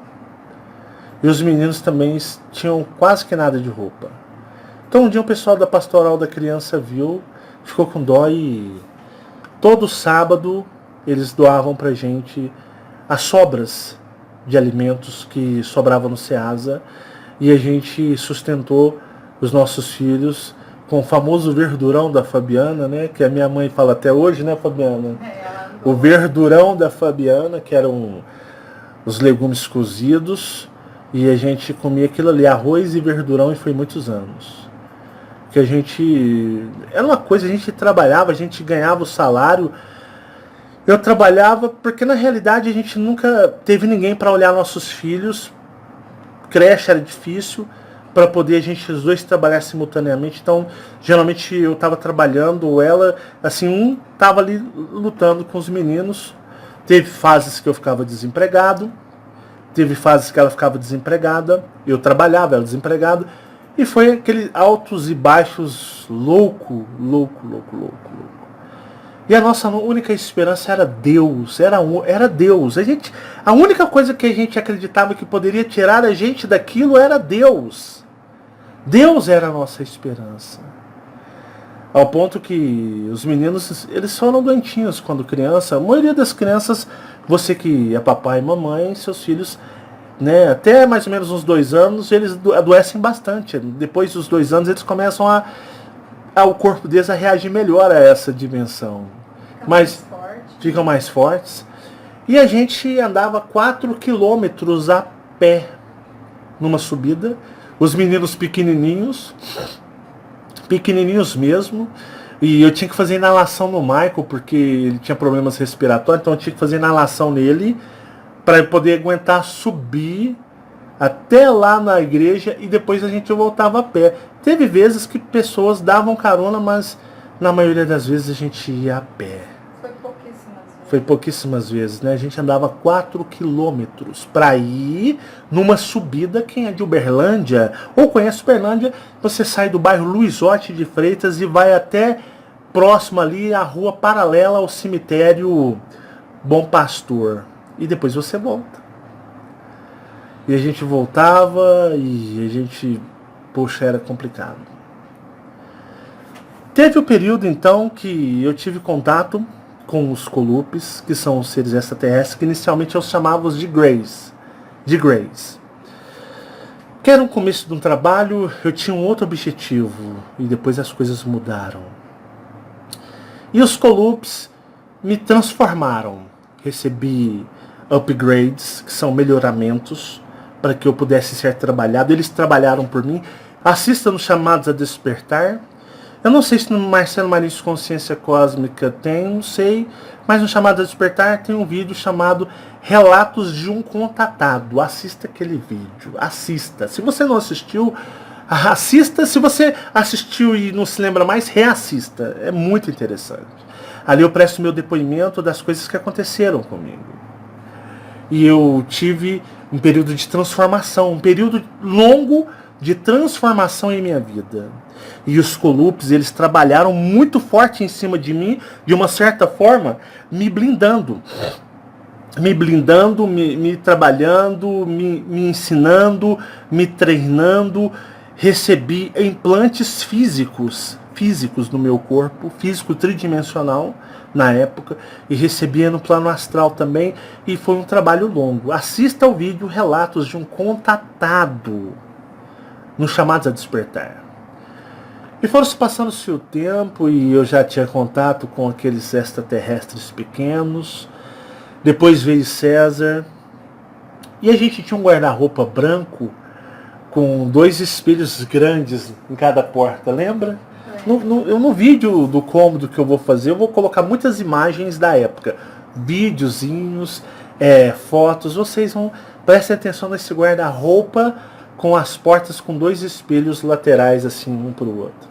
E os meninos também tinham quase que nada de roupa. Então um dia o pessoal da pastoral da criança viu, ficou com dó e todo sábado eles doavam pra gente as sobras de alimentos que sobravam no Ceasa, e a gente sustentou os nossos filhos com o famoso verdurão da Fabiana, né? Que a minha mãe fala até hoje, né, Fabiana? O verdurão da Fabiana, que eram os legumes cozidos, e a gente comia aquilo ali, arroz e verdurão, e foi muitos anos. Que a gente... Era uma coisa, a gente trabalhava, a gente ganhava o salário. Eu trabalhava porque na realidade a gente nunca teve ninguém para olhar nossos filhos. Creche era difícil para poder a gente os dois trabalhar simultaneamente. Então, geralmente eu estava trabalhando, ou ela, assim, um estava ali lutando com os meninos. Teve fases que eu ficava desempregado, teve fases que ela ficava desempregada, eu trabalhava, ela desempregada. E foi aquele altos e baixos louco. E a nossa única esperança era Deus, era Deus. A única coisa que a gente acreditava que poderia tirar a gente daquilo era Deus. Deus era a nossa esperança. Ao ponto que os meninos, eles foram doentinhos quando criança. A maioria das crianças, você que é papai e mamãe, seus filhos, né, até mais ou menos uns 2 anos, eles adoecem bastante. Depois dos 2 anos, eles começam o corpo deles a reagir melhor a essa dimensão. Mas ficam mais fortes. E a gente andava 4 quilômetros a pé numa subida. Os meninos pequenininhos mesmo. E eu tinha que fazer inalação no Michael, porque ele tinha problemas respiratórios, então eu tinha que fazer inalação nele para poder aguentar subir até lá na igreja, e depois a gente voltava a pé. Teve vezes que pessoas davam carona, mas na maioria das vezes a gente ia a pé. Foi pouquíssimas vezes, né? A gente andava 4 quilômetros para ir numa subida. Quem é de Uberlândia ou conhece Uberlândia, você sai do bairro Luizotti de Freitas e vai até próximo ali a rua paralela ao cemitério Bom Pastor. E depois você volta. E a gente voltava e a gente... Poxa, era complicado. Teve o período, então, que eu tive contato com os Colupes, que são os seres extraterrestres, que inicialmente eu chamava de Greys. Que era o começo de um trabalho, eu tinha um outro objetivo, e depois as coisas mudaram. E os Colupes me transformaram. Recebi upgrades, que são melhoramentos, para que eu pudesse ser trabalhado. Eles trabalharam por mim. Assista nos Chamados a Despertar. Eu não sei se no Marcelo Marins Consciência Cósmica tem, não sei, mas no Chamados a Despertar tem um vídeo chamado Relatos de um Contatado. Assista aquele vídeo, assista. Se você não assistiu, assista. Se você assistiu e não se lembra mais, reassista. É muito interessante. Ali eu presto meu depoimento das coisas que aconteceram comigo. E eu tive um período de transformação, um período longo de transformação em minha vida. E os Colupes, eles trabalharam muito forte em cima de mim, de uma certa forma, me blindando, me trabalhando, me ensinando, me treinando. Recebi implantes físicos no meu corpo, físico tridimensional na época, e recebia no plano astral também, e foi um trabalho longo. Assista ao vídeo Relatos de um Contatado, nos Chamados a Despertar. E foram se passando-se o tempo, e eu já tinha contato com aqueles extraterrestres pequenos. Depois veio César, e a gente tinha um guarda-roupa branco com 2 espelhos grandes em cada porta, lembra? No vídeo do cômodo que eu vou fazer, eu vou colocar muitas imagens da época, videozinhos, fotos. Vocês vão prestem atenção nesse guarda-roupa com as portas com 2 espelhos laterais assim, um para o outro.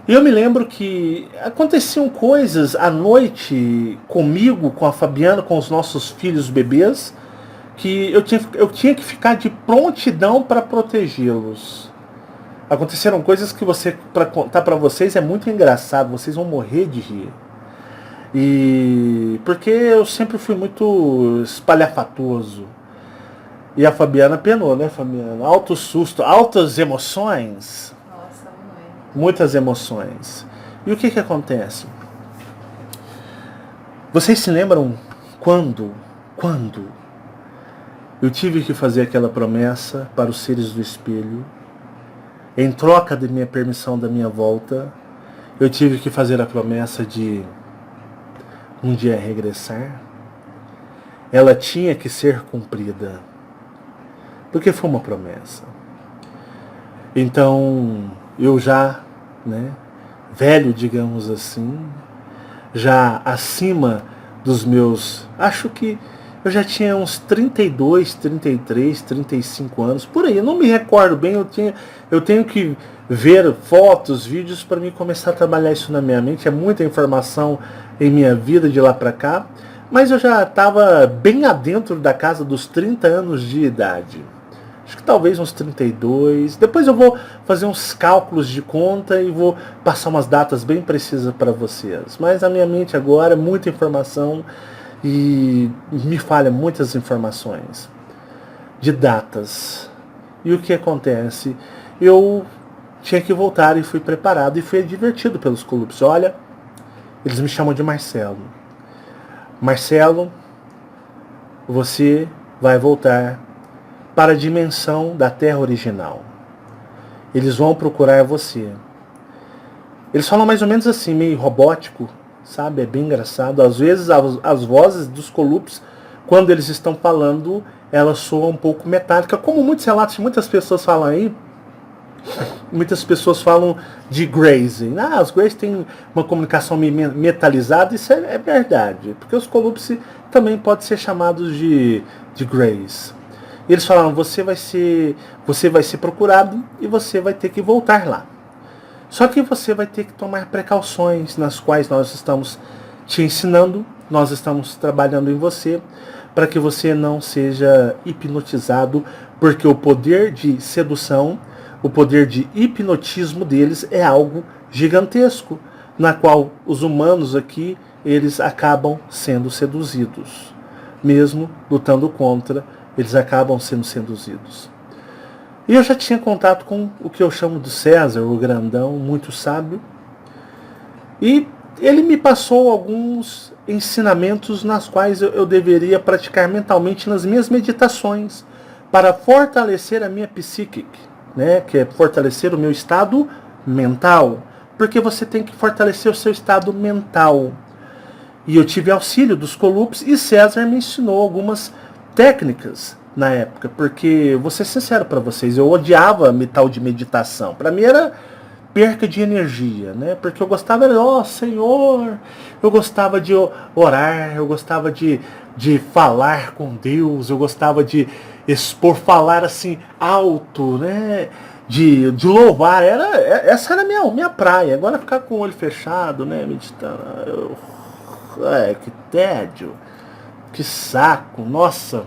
E eu me lembro que aconteciam coisas à noite comigo, com a Fabiana, com os nossos filhos bebês, que eu tinha que ficar de prontidão para protegê-los. Aconteceram coisas que para contar para vocês é muito engraçado, vocês vão morrer de rir. E porque eu sempre fui muito espalhafatoso. E a Fabiana penou, né, Fabiana? Alto susto, altas emoções. Nossa, muito. Muitas emoções. E o que que acontece? Vocês se lembram quando eu tive que fazer aquela promessa para os seres do espelho? Em troca de minha permissão da minha volta, eu tive que fazer a promessa de um dia regressar. Ela tinha que ser cumprida, porque foi uma promessa. Então, eu já, né, velho, digamos assim, já acima dos meus, acho que eu já tinha uns 32, 33, 35 anos, por aí, eu não me recordo bem, eu tenho que ver fotos, vídeos para mim começar a trabalhar isso na minha mente, é muita informação em minha vida de lá para cá, mas eu já estava bem adentro da casa dos 30 anos de idade. Acho que talvez uns 32. Depois eu vou fazer uns cálculos de conta e vou passar umas datas bem precisas para vocês. Mas a minha mente agora é muita informação e me falha muitas informações de datas. E o que acontece? Eu tinha que voltar e fui preparado e fui divertido pelos clubes. Olha, eles me chamam de Marcelo. Marcelo, você vai voltar para a dimensão da Terra original. Eles vão procurar você. Eles falam mais ou menos assim, meio robótico, sabe? É bem engraçado. Às vezes as vozes dos Colupes, quando eles estão falando, elas soam um pouco metálicas, como muitos relatos, muitas pessoas falam aí. Muitas pessoas falam de Grace. Os Grace têm uma comunicação metalizada. Isso é verdade, porque os Colupes também podem ser chamados de Grace. Eles falaram, você vai ser procurado e você vai ter que voltar lá. Só que você vai ter que tomar precauções, nas quais nós estamos te ensinando, nós estamos trabalhando em você, para que você não seja hipnotizado, porque o poder de sedução, o poder de hipnotismo deles é algo gigantesco, na qual os humanos aqui, eles acabam sendo seduzidos, mesmo lutando contra, eles acabam sendo seduzidos. E eu já tinha contato com o que eu chamo de César, o grandão, muito sábio. E ele me passou alguns ensinamentos nas quais eu deveria praticar mentalmente nas minhas meditações para fortalecer a minha psique, né? Que é fortalecer o meu estado mental. Porque você tem que fortalecer o seu estado mental. E eu tive auxílio dos Colupes e César me ensinou algumas técnicas na época, porque vou ser sincero para vocês, eu odiava tal de meditação. Para mim era perca de energia, né? Porque eu gostava, Senhor, eu gostava de orar, eu gostava de falar com Deus, eu gostava de expor, falar assim alto, né? De louvar, essa era a minha praia. Agora ficar com o olho fechado, né? Meditando, que tédio. Que saco, nossa,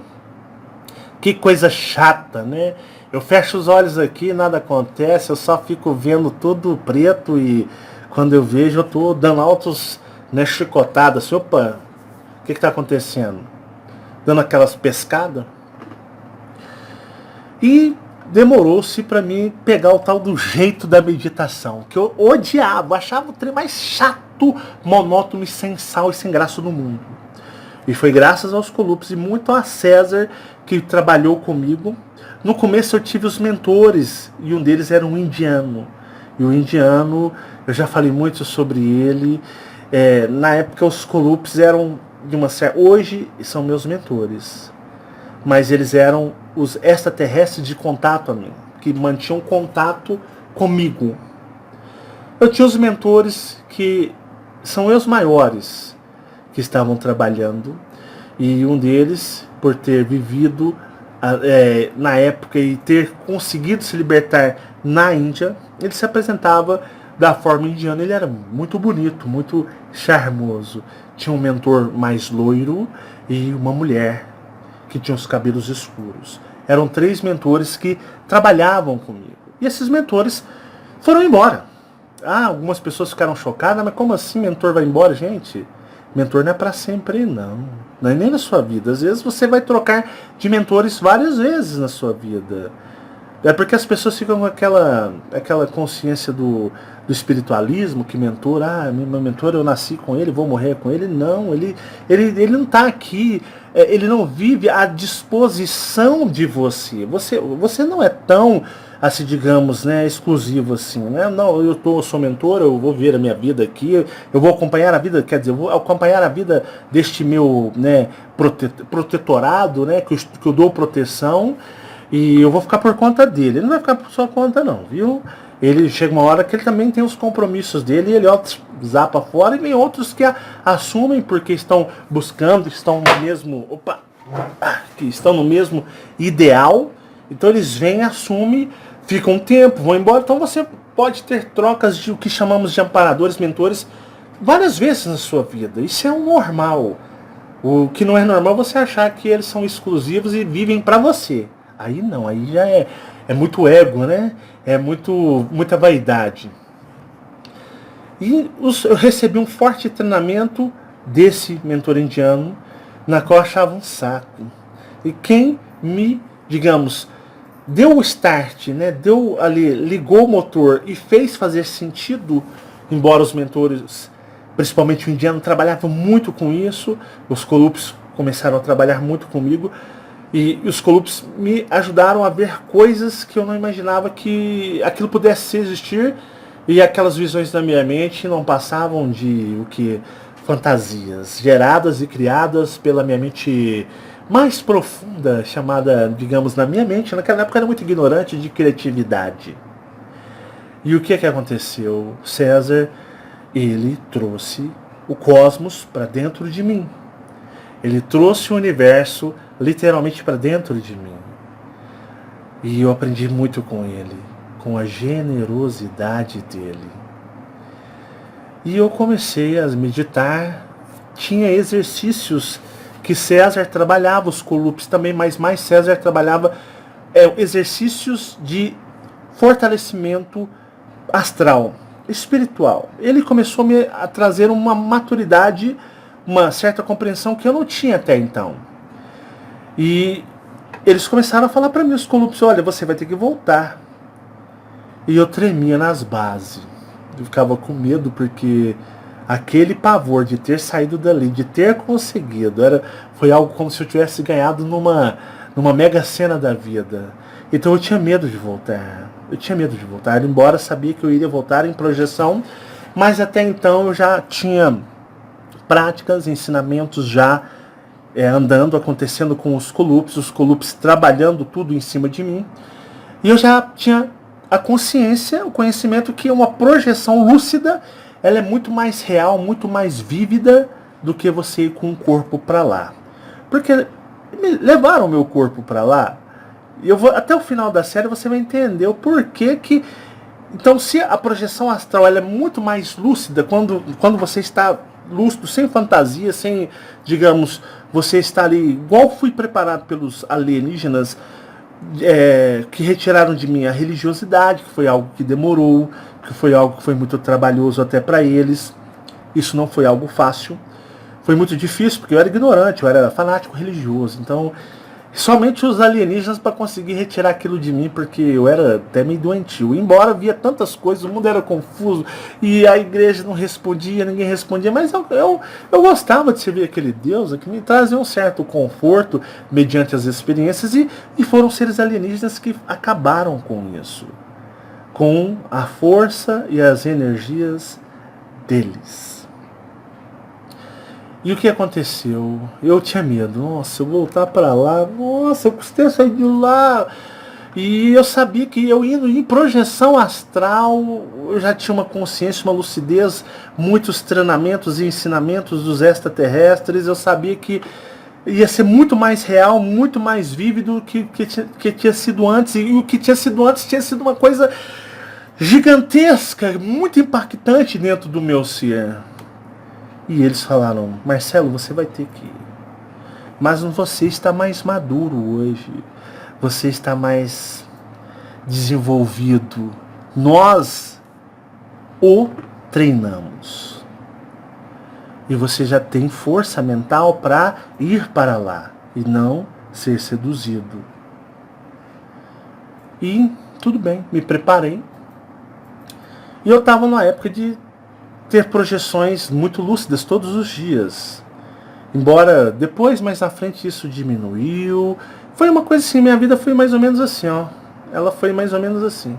que coisa chata, né? Eu fecho os olhos aqui, nada acontece, eu só fico vendo tudo preto e quando eu vejo eu tô dando altos, né, chicotadas. Opa, o que está acontecendo? Dando aquelas pescadas. E demorou-se para mim pegar o tal do jeito da meditação, que eu odiava, achava o trem mais chato, monótono e sem sal e sem graça do mundo. E foi graças aos Colupes e muito a César que trabalhou comigo. No começo eu tive os mentores e um deles era um indiano. E o indiano, eu já falei muito sobre ele. Na época os Colupes eram de uma certa... Hoje são meus mentores. Mas eles eram os extraterrestres de contato a mim, que mantinham contato comigo. Eu tinha os mentores que são os maiores, que estavam trabalhando, e um deles, por ter vivido na época e ter conseguido se libertar na Índia, ele se apresentava da forma indiana. Ele era muito bonito, muito charmoso. Tinha um mentor mais loiro e uma mulher que tinha os cabelos escuros. Eram 3 mentores que trabalhavam comigo. E esses mentores foram embora. Algumas pessoas ficaram chocadas, mas como assim mentor vai embora, gente? Mentor não é para sempre, não. Não é nem na sua vida. Às vezes você vai trocar de mentores várias vezes na sua vida. É porque as pessoas ficam com aquela consciência do espiritualismo, que mentor, meu mentor, eu nasci com ele, vou morrer com ele. Não, ele não está aqui, ele não vive à disposição de você. Você não é tão, assim, digamos, né, exclusivo assim, né? Não, eu sou mentor, eu vou ver a minha vida aqui, eu vou acompanhar a vida, quer dizer, eu vou acompanhar a vida deste meu, né, protetorado, né, que eu dou proteção. E eu vou ficar por conta dele. Ele não vai ficar por sua conta não, viu? Ele chega uma hora que ele também tem os compromissos dele, e ele zapa fora, e vem outros que assumem porque estão buscando, estão no mesmo. Que estão no mesmo ideal. Então eles vêm, assumem, ficam um tempo, vão embora. Então você pode ter trocas de o que chamamos de amparadores, mentores, várias vezes na sua vida. Isso é o normal. O que não é normal é você achar que eles são exclusivos e vivem para você. Aí não, aí já é muito ego, né? É muita vaidade. E eu recebi um forte treinamento desse mentor indiano, na qual eu achava um saco. E quem me, digamos, deu o start, né? Deu ali, ligou o motor e fez fazer sentido, embora os mentores, principalmente o indiano, trabalhavam muito com isso, os Kolupis começaram a trabalhar muito comigo. E os Kolupis me ajudaram a ver coisas que eu não imaginava que aquilo pudesse existir, e aquelas visões na minha mente não passavam de fantasias geradas e criadas pela minha mente mais profunda, chamada, digamos, na minha mente, naquela época era muito ignorante, de criatividade. E o que aconteceu? César, ele trouxe o cosmos para dentro de mim. Ele trouxe o universo literalmente para dentro de mim. E eu aprendi muito com ele, com a generosidade dele. E eu comecei a meditar. Tinha exercícios que César trabalhava, os Kolupis também, mas mais César trabalhava exercícios de fortalecimento astral, espiritual. Ele começou a trazer uma maturidade, uma certa compreensão que eu não tinha até então. E eles começaram a falar para mim, os Kolupis, olha, você vai ter que voltar. E eu tremia nas bases. Eu ficava com medo, porque aquele pavor de ter saído dali, de ter conseguido, foi algo como se eu tivesse ganhado numa mega cena da vida. Então eu tinha medo de voltar. Embora sabia que eu iria voltar em projeção, mas até então eu já tinha práticas, ensinamentos já andando, acontecendo com os Kolupis trabalhando tudo em cima de mim. E eu já tinha a consciência, o conhecimento que uma projeção lúcida, ela é muito mais real, muito mais vívida do que você ir com o corpo para lá. Porque levaram o meu corpo para lá, e eu vou até o final da série você vai entender o porquê que. Então, se a projeção astral ela é muito mais lúcida quando você está lúcido, sem fantasia, sem, digamos, você está ali, igual fui preparado pelos alienígenas, que retiraram de mim a religiosidade, que foi algo que demorou, que foi algo que foi muito trabalhoso até para eles. Isso não foi algo fácil, foi muito difícil, porque eu era ignorante, eu era fanático religioso. Então, somente os alienígenas para conseguir retirar aquilo de mim, porque eu era até meio doentio. Embora via tantas coisas, o mundo era confuso, e a igreja não respondia, ninguém respondia, mas eu gostava de servir aquele Deus que me trazia um certo conforto mediante as experiências, e foram seres alienígenas que acabaram com isso, com a força e as energias deles. E o que aconteceu? Eu tinha medo. Nossa, eu voltar para lá. Nossa, eu custei sair de lá. E eu sabia que eu indo em projeção astral, eu já tinha uma consciência, uma lucidez, muitos treinamentos e ensinamentos dos extraterrestres. Eu sabia que ia ser muito mais real, muito mais vívido que tinha sido antes. E o que tinha sido antes tinha sido uma coisa gigantesca, muito impactante dentro do meu ser. E eles falaram, Marcelo, você vai ter que ir. Mas você está mais maduro hoje. Você está mais desenvolvido. Nós o treinamos. E você já tem força mental para ir para lá e não ser seduzido. E tudo bem, me preparei. E eu estava numa época de ter projeções muito lúcidas todos os dias. Embora depois, mais na frente, isso diminuiu. Foi uma coisa assim, minha vida foi mais ou menos assim, ó. Ela foi mais ou menos assim.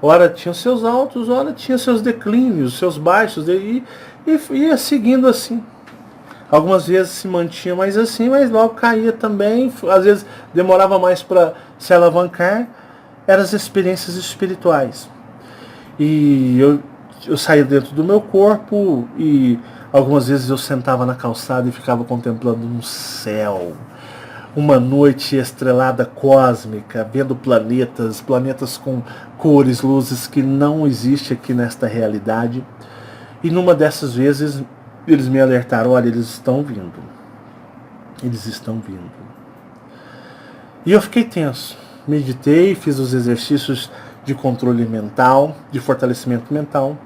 Ora tinha os seus altos, ora tinha seus declínios, seus baixos, e ia seguindo assim. Algumas vezes se mantinha mais assim, mas logo caía também. Às vezes demorava mais para se alavancar. Eram as experiências espirituais. E eu saía dentro do meu corpo e algumas vezes eu sentava na calçada e ficava contemplando um céu. Uma noite estrelada cósmica, vendo planetas com cores, luzes que não existe aqui nesta realidade. E numa dessas vezes eles me alertaram, olha, eles estão vindo. Eles estão vindo. E eu fiquei tenso. Meditei, fiz os exercícios de controle mental, de fortalecimento mental.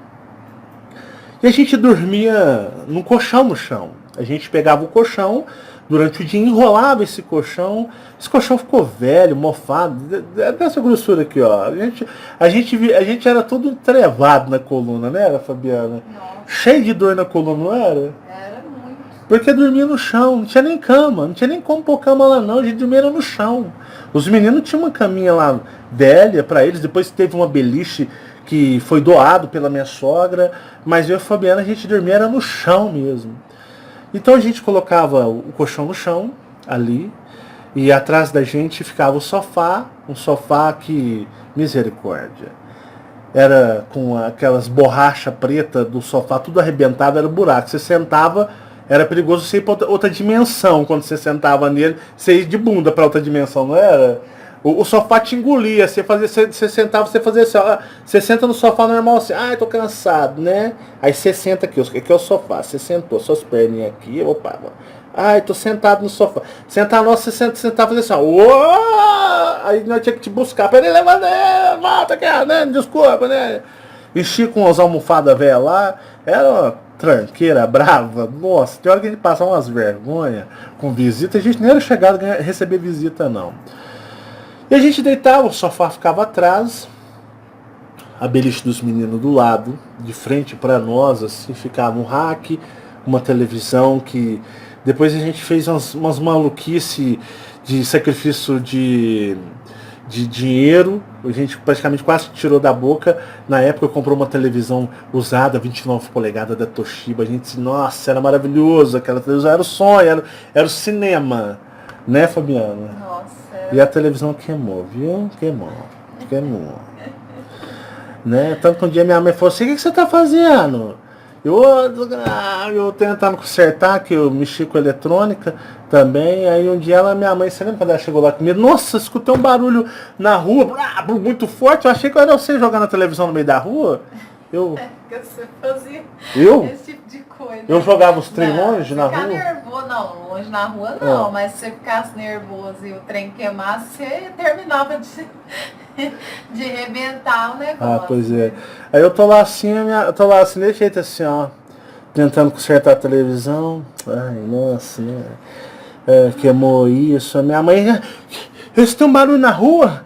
E a gente dormia num colchão no chão. A gente pegava o colchão, durante o dia enrolava esse colchão ficou velho, mofado, dessa grossura aqui, ó. A gente era todo trevado na coluna, né, era, Fabiana? Nossa. Cheio de dor na coluna, não era? Era muito. Porque dormia no chão, não tinha nem cama, não tinha nem como pôr cama lá não, a gente dormia no chão. Os meninos tinham uma caminha lá velha para eles, depois teve uma beliche que foi doado pela minha sogra, mas eu e a Fabiana a gente dormia era no chão mesmo. Então a gente colocava o colchão no chão, ali, e atrás da gente ficava o sofá, um sofá que, misericórdia, era com aquelas borrachas preta do sofá, tudo arrebentado, era buraco. Você sentava, era perigoso você ir para outra dimensão, quando você sentava nele, você ia de bunda para outra dimensão, não era? O sofá te engolia, você sentava, você fazia assim, ó, você senta no sofá normal assim, ai, tô cansado, né? Aí você senta aqui é o sofá, você sentou, suas perninhas aqui, opa, ai, tô sentado no sofá. Sentar nossa, você sentava fazia assim, ó, aí nós tinha que te buscar, peraí, levanta, volta aqui, né? Desculpa, né? Enchi com as almofadas velhas lá, era uma tranqueira brava, nossa, tem hora que a gente passava umas vergonhas com visita, a gente nem era chegado a receber visita, não. E a gente deitava, o sofá ficava atrás, a beliche dos meninos do lado, de frente para nós, assim, ficava um rack, uma televisão que depois a gente fez umas maluquices de sacrifício de dinheiro, a gente praticamente quase tirou da boca. Na época eu comprei uma televisão usada, 29 polegadas da Toshiba, a gente disse, nossa, era maravilhoso, aquela televisão era o sonho, era o cinema, né, Fabiana? Nossa. E a televisão queimou, viu? Queimou. Né? Tanto que um dia minha mãe falou assim, o que você tá fazendo? Eu tentando consertar, que eu mexi com eletrônica também. Aí um dia minha mãe, você lembra quando ela chegou lá comigo? Nossa, escutei um barulho na rua, muito forte. Eu achei que era você jogando a televisão no meio da rua. Que você fazia esse tipo de coisa. Eu jogava os trem longe na rua? Nervoso, não, longe na rua não, mas se você ficasse nervoso e o trem queimasse, você terminava de arrebentar o negócio. Ah, pois é. Aí eu tô lá assim, desse jeito assim, ó, tentando consertar a televisão. Ai, nossa, né? Queimou isso. A minha mãe, você tem um barulho na rua?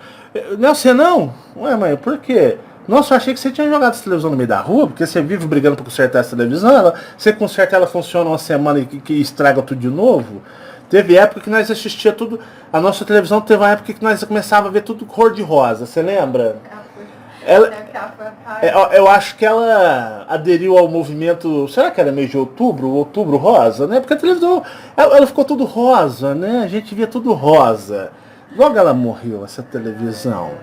Não é você não? Ué, mãe, por quê? Nossa, eu achei que você tinha jogado essa televisão no meio da rua, porque você vive brigando para consertar essa televisão, você conserta ela, funciona uma semana e que estraga tudo de novo. Teve época que nós assistia tudo, a nossa televisão teve uma época que nós começava a ver tudo cor de rosa, você lembra? Eu acho que ela aderiu ao movimento, será que era mês de outubro rosa, né? Porque a televisão, ela ficou tudo rosa, né? A gente via tudo rosa. Logo ela morreu, essa televisão.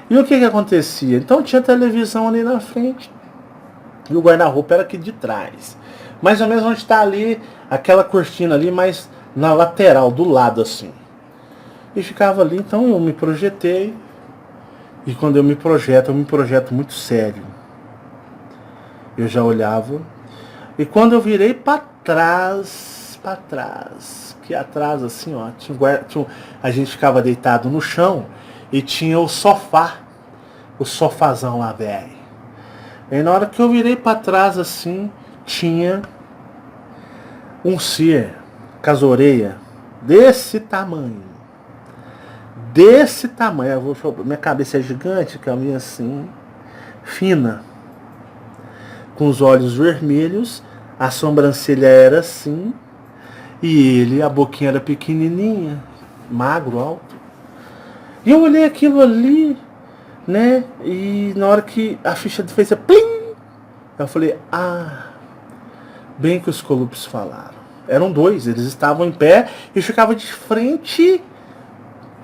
E o que acontecia? Então tinha televisão ali na frente e o guarda-roupa era aqui de trás. Mais ou menos onde está ali, aquela cortina ali, mas na lateral, do lado assim. E ficava ali, então eu me projetei. E quando eu me projeto muito sério. Eu já olhava. E quando eu virei para trás, que atrás assim, ó, a gente ficava deitado no chão. E tinha o sofazão lá, velho. E na hora que eu virei pra trás assim, tinha um ser com as orelhas desse tamanho. Desse tamanho. Minha cabeça é gigante, caminha assim, fina. Com os olhos vermelhos, a sobrancelha era assim. E ele, a boquinha era pequenininha, magro, alto. E eu olhei aquilo ali, né? E na hora que a ficha fez a plim, eu falei, bem que os Colupes falaram. Eram dois, eles estavam em pé e ficava de frente.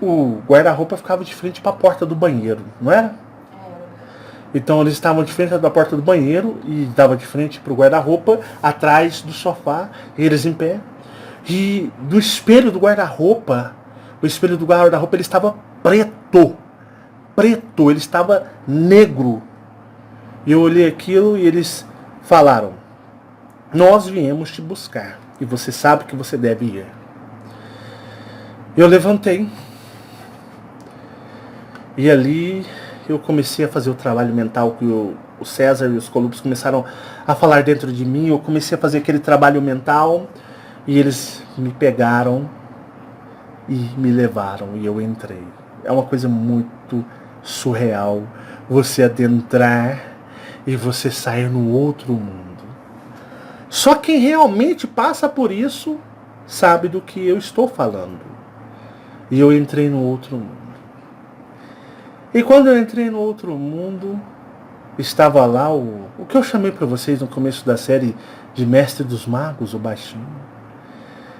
O guarda-roupa ficava de frente para a porta do banheiro, não era? Então eles estavam de frente da porta do banheiro e estava de frente para o guarda-roupa, atrás do sofá, eles em pé. E do espelho do guarda-roupa, o espelho do guarda-roupa ele estava preto, ele estava negro. E eu olhei aquilo e eles falaram, nós viemos te buscar e você sabe que você deve ir. Eu levantei e ali eu comecei a fazer o trabalho mental que o César e os Colupes começaram a falar dentro de mim. Eu comecei a fazer aquele trabalho mental e eles me pegaram e me levaram e eu entrei. É uma coisa muito surreal você adentrar e você sair no outro mundo. Só quem realmente passa por isso sabe do que eu estou falando. E eu entrei no outro mundo. E quando eu entrei no outro mundo, estava lá o que eu chamei para vocês no começo da série de Mestre dos Magos, o baixinho.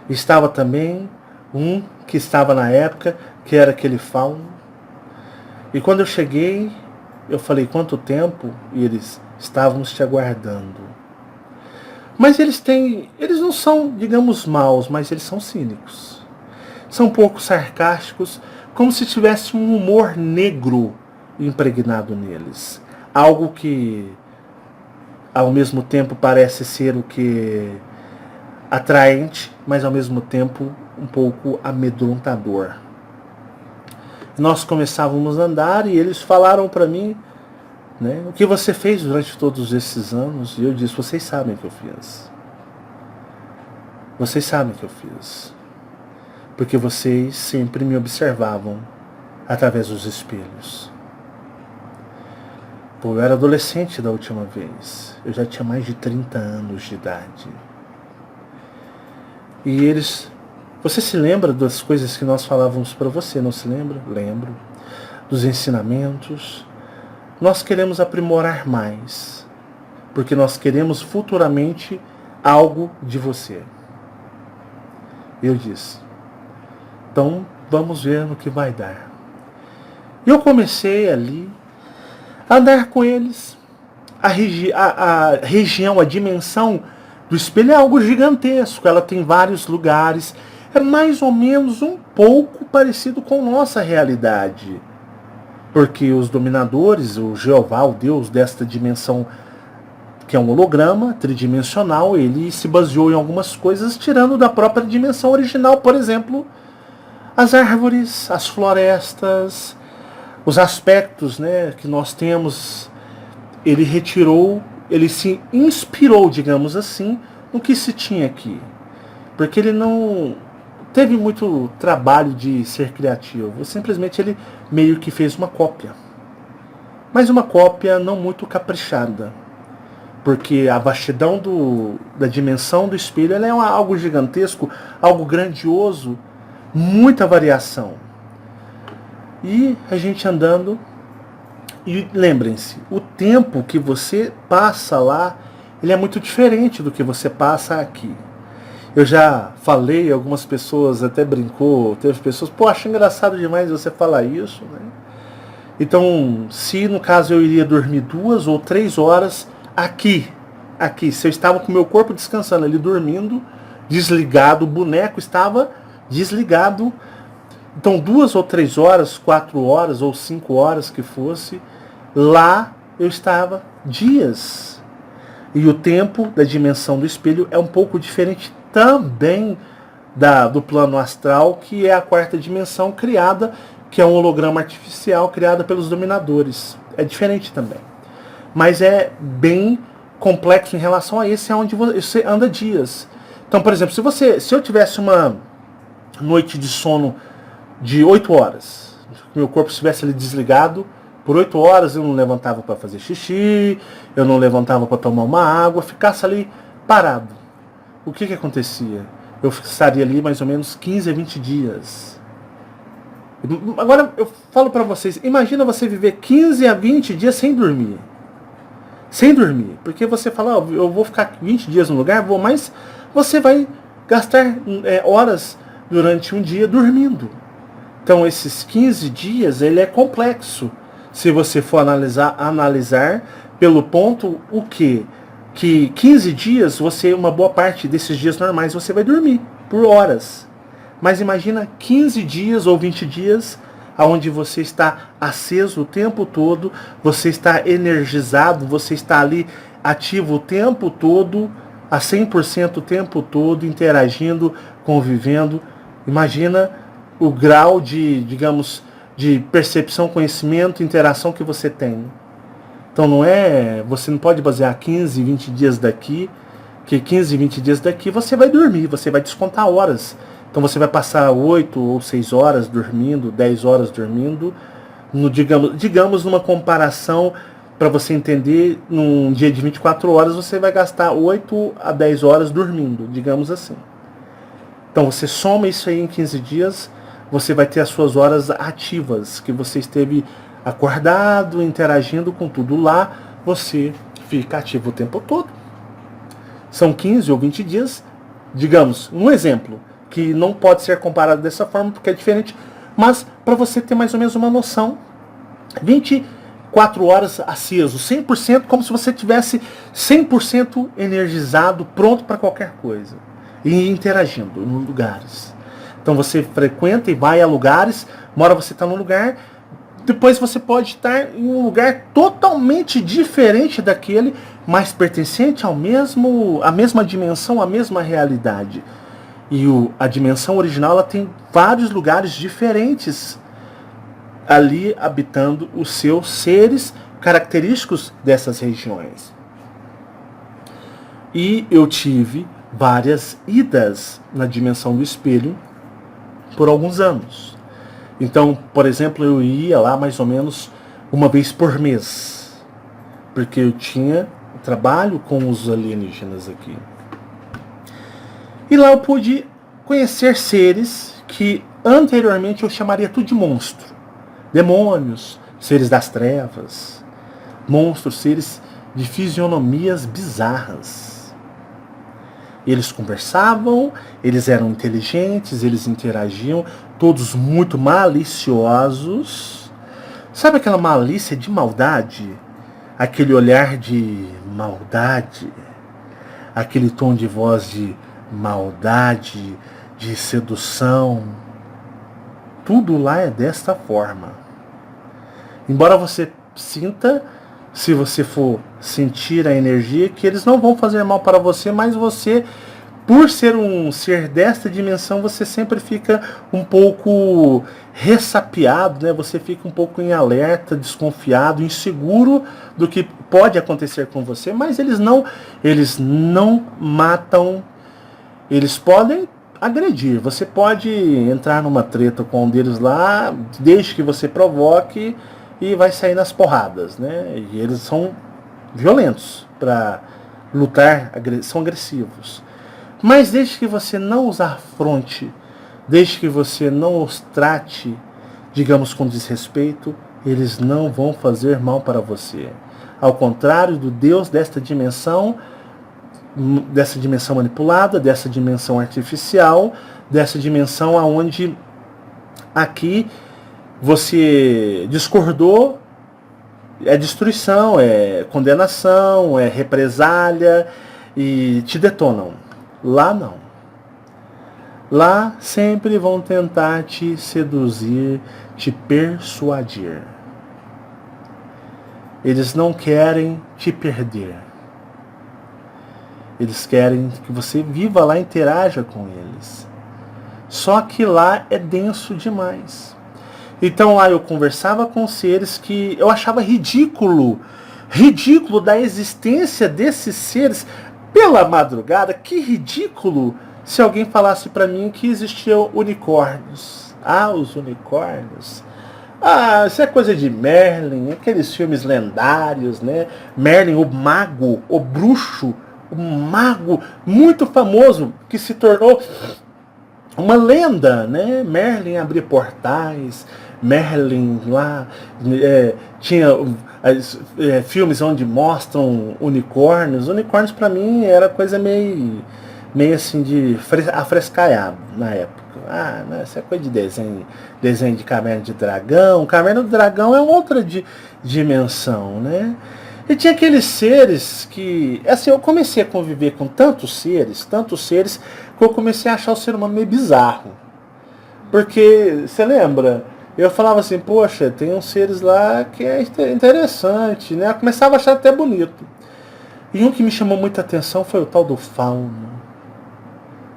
Estava também um que estava na época, que era aquele fauno. E quando eu cheguei, eu falei, quanto tempo? E eles, estávamos te aguardando. Mas eles não são, digamos, maus, mas eles são cínicos. São um pouco sarcásticos, como se tivesse um humor negro impregnado neles. Algo que, ao mesmo tempo, parece ser o que atraente, mas ao mesmo tempo um pouco amedrontador. Nós começávamos a andar e eles falaram para mim, né, o que você fez durante todos esses anos? E eu disse, vocês sabem o que eu fiz. Vocês sabem o que eu fiz. Porque vocês sempre me observavam através dos espelhos. Pô, eu era adolescente da última vez. Eu já tinha mais de 30 anos de idade. E eles... Você se lembra das coisas que nós falávamos para você, não se lembra? Lembro. Dos ensinamentos. Nós queremos aprimorar mais. Porque nós queremos futuramente algo de você. Eu disse. Então, vamos ver no que vai dar. E eu comecei ali a andar com eles. A região, a dimensão do espelho é algo gigantesco. Ela tem vários lugares. É mais ou menos um pouco parecido com nossa realidade. Porque os dominadores, o Jeová, o Deus desta dimensão, que é um holograma tridimensional, ele se baseou em algumas coisas tirando da própria dimensão original. Por exemplo, as árvores, as florestas, os aspectos, né, que nós temos. Ele retirou, ele se inspirou, digamos assim, no que se tinha aqui. Porque ele não teve muito trabalho de ser criativo. Simplesmente ele meio que fez uma cópia. Mas uma cópia não muito caprichada. Porque a vastidão da dimensão do espelho ela é algo gigantesco, algo grandioso, muita variação. E a gente andando, e lembrem-se, o tempo que você passa lá, ele é muito diferente do que você passa aqui. Eu já falei, algumas pessoas até brincou, teve pessoas, acho engraçado demais você falar isso, né? Então, se no caso eu iria dormir 2 ou 3 horas aqui, se eu estava com o meu corpo descansando ali, dormindo, desligado, o boneco estava desligado. Então 2 ou 3 horas, 4 horas ou 5 horas que fosse, lá eu estava dias. E o tempo da dimensão do espelho é um pouco diferente também do plano astral, que é a 4ª dimensão criada, que é um holograma artificial criado pelos dominadores. É diferente também. Mas é bem complexo em relação a esse, é onde você anda dias. Então, por exemplo, se eu tivesse uma noite de sono de 8 horas, meu corpo estivesse ali desligado, por 8 horas eu não levantava para fazer xixi, eu não levantava para tomar uma água, ficasse ali parado. O que acontecia? Eu estaria ali mais ou menos 15 a 20 dias. Agora eu falo para vocês, imagina você viver 15 a 20 dias sem dormir. Sem dormir. Porque você fala, eu vou ficar 20 dias no lugar, mas você vai gastar horas durante um dia dormindo. Então esses 15 dias, ele é complexo. Se você for analisar pelo ponto o quê? Que 15 dias, uma boa parte desses dias normais, você vai dormir por horas. Mas imagina 15 dias ou 20 dias onde você está aceso o tempo todo, você está energizado, você está ali ativo o tempo todo, a 100% o tempo todo, interagindo, convivendo. Imagina o grau de, digamos, de percepção, conhecimento, interação que você tem. Então você não pode basear 15, 20 dias daqui, que 15, 20 dias daqui você vai dormir, você vai descontar horas. Então você vai passar 8 ou 6 horas dormindo, 10 horas dormindo, digamos numa comparação, para você entender, num dia de 24 horas você vai gastar 8 a 10 horas dormindo, digamos assim. Então você soma isso aí em 15 dias, você vai ter as suas horas ativas, que você esteve acordado, interagindo com tudo lá, você fica ativo o tempo todo. São 15 ou 20 dias, digamos, um exemplo, que não pode ser comparado dessa forma, porque é diferente, mas para você ter mais ou menos uma noção, 24 horas aceso, 100%, como se você tivesse 100% energizado, pronto para qualquer coisa, e interagindo em lugares. Então você frequenta e vai a lugares, uma hora você está num lugar, depois você pode estar em um lugar totalmente diferente daquele, mas pertencente à mesma dimensão, à mesma realidade. E a dimensão original, ela tem vários lugares diferentes ali habitando os seus seres característicos dessas regiões. E eu tive várias idas na dimensão do espelho por alguns anos. Então, por exemplo, eu ia lá mais ou menos uma vez por mês, porque eu tinha trabalho com os alienígenas aqui. E lá eu pude conhecer seres que anteriormente eu chamaria tudo de monstro. Demônios, seres das trevas, monstros, seres de fisionomias bizarras. Eles conversavam, eles eram inteligentes, eles interagiam, todos muito maliciosos. Sabe aquela malícia de maldade? Aquele olhar de maldade, aquele tom de voz de maldade, de sedução. Tudo lá é desta forma. Embora você sinta, se você for sentir a energia, que eles não vão fazer mal para você, mas você, por ser um ser desta dimensão, você sempre fica um pouco ressapiado, né? Você fica um pouco em alerta, desconfiado, inseguro do que pode acontecer com você, mas eles não matam. Eles podem agredir. Você pode entrar numa treta com um deles lá, desde que você provoque, e vai sair nas porradas, né? E eles são violentos para lutar, são agressivos. Mas desde que você não os afronte, desde que você não os trate, digamos, com desrespeito, eles não vão fazer mal para você. Ao contrário do Deus dessa dimensão manipulada, dessa dimensão artificial, dessa dimensão aonde aqui você discordou, é destruição, é condenação, é represália e te detonam. Lá não. Lá sempre vão tentar te seduzir, te persuadir. Eles não querem te perder. Eles querem que você viva lá, interaja com eles. Só que lá é denso demais. Então lá eu conversava com seres que eu achava ridículo da existência desses seres. pela madrugada, que ridículo se alguém falasse para mim que existiam unicórnios. Ah, os unicórnios. Ah, isso é coisa de Merlin, aqueles filmes lendários, né? Merlin, o mago, o bruxo, o mago muito famoso que se tornou uma lenda, né? Merlin abria portais, Merlin lá tinha filmes onde mostram unicórnios. Unicórnios para mim era coisa meio assim de afrescaiado na época. Ah, né, isso é coisa de desenho de Caverna de Dragão. Caverna do Dragão é outra dimensão, né? E tinha aqueles seres que, assim, eu comecei a conviver com tantos seres, que eu comecei a achar o ser humano meio bizarro. Porque, você lembra? Eu falava assim, poxa, tem uns seres lá que é interessante, né? Eu começava a achar até bonito. E um que me chamou muita atenção foi o tal do fauno.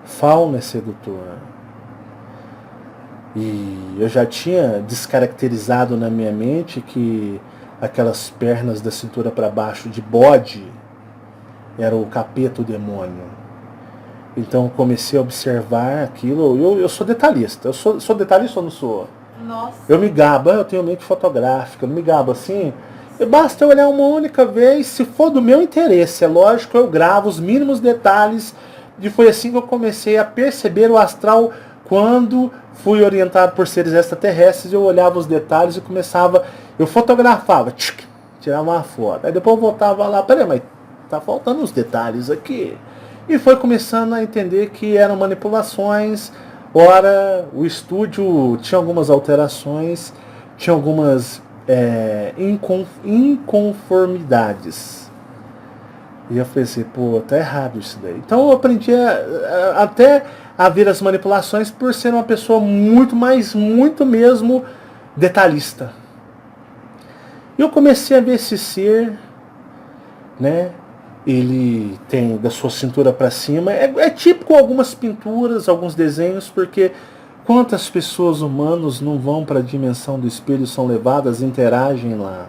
Fauno é sedutor. E eu já tinha descaracterizado na minha mente que aquelas pernas da cintura para baixo de bode era o capeta, o demônio. Então comecei a observar aquilo. Eu sou detalhista. Eu sou detalhista ou não sou? Nossa. Eu me gabo, eu tenho mente fotográfica, eu me gabo assim. Basta eu olhar uma única vez, se for do meu interesse. É lógico, eu gravo os mínimos detalhes. E foi assim que eu comecei a perceber o astral quando fui orientado por seres extraterrestres. Eu olhava os detalhes e eu fotografava, tirava uma foto. Aí depois eu voltava lá, peraí, mas tá faltando os detalhes aqui. E foi começando a entender que eram manipulações. Ora, o estúdio tinha algumas alterações, tinha algumas inconformidades. E eu falei assim, pô, tá errado isso daí. Então eu aprendi até a ver as manipulações por ser uma pessoa muito mesmo detalhista. E eu comecei a ver esse ser, né? Ele tem da sua cintura para cima. É típico algumas pinturas, alguns desenhos, porque quantas pessoas humanas não vão para a dimensão do espelho, são levadas, interagem lá.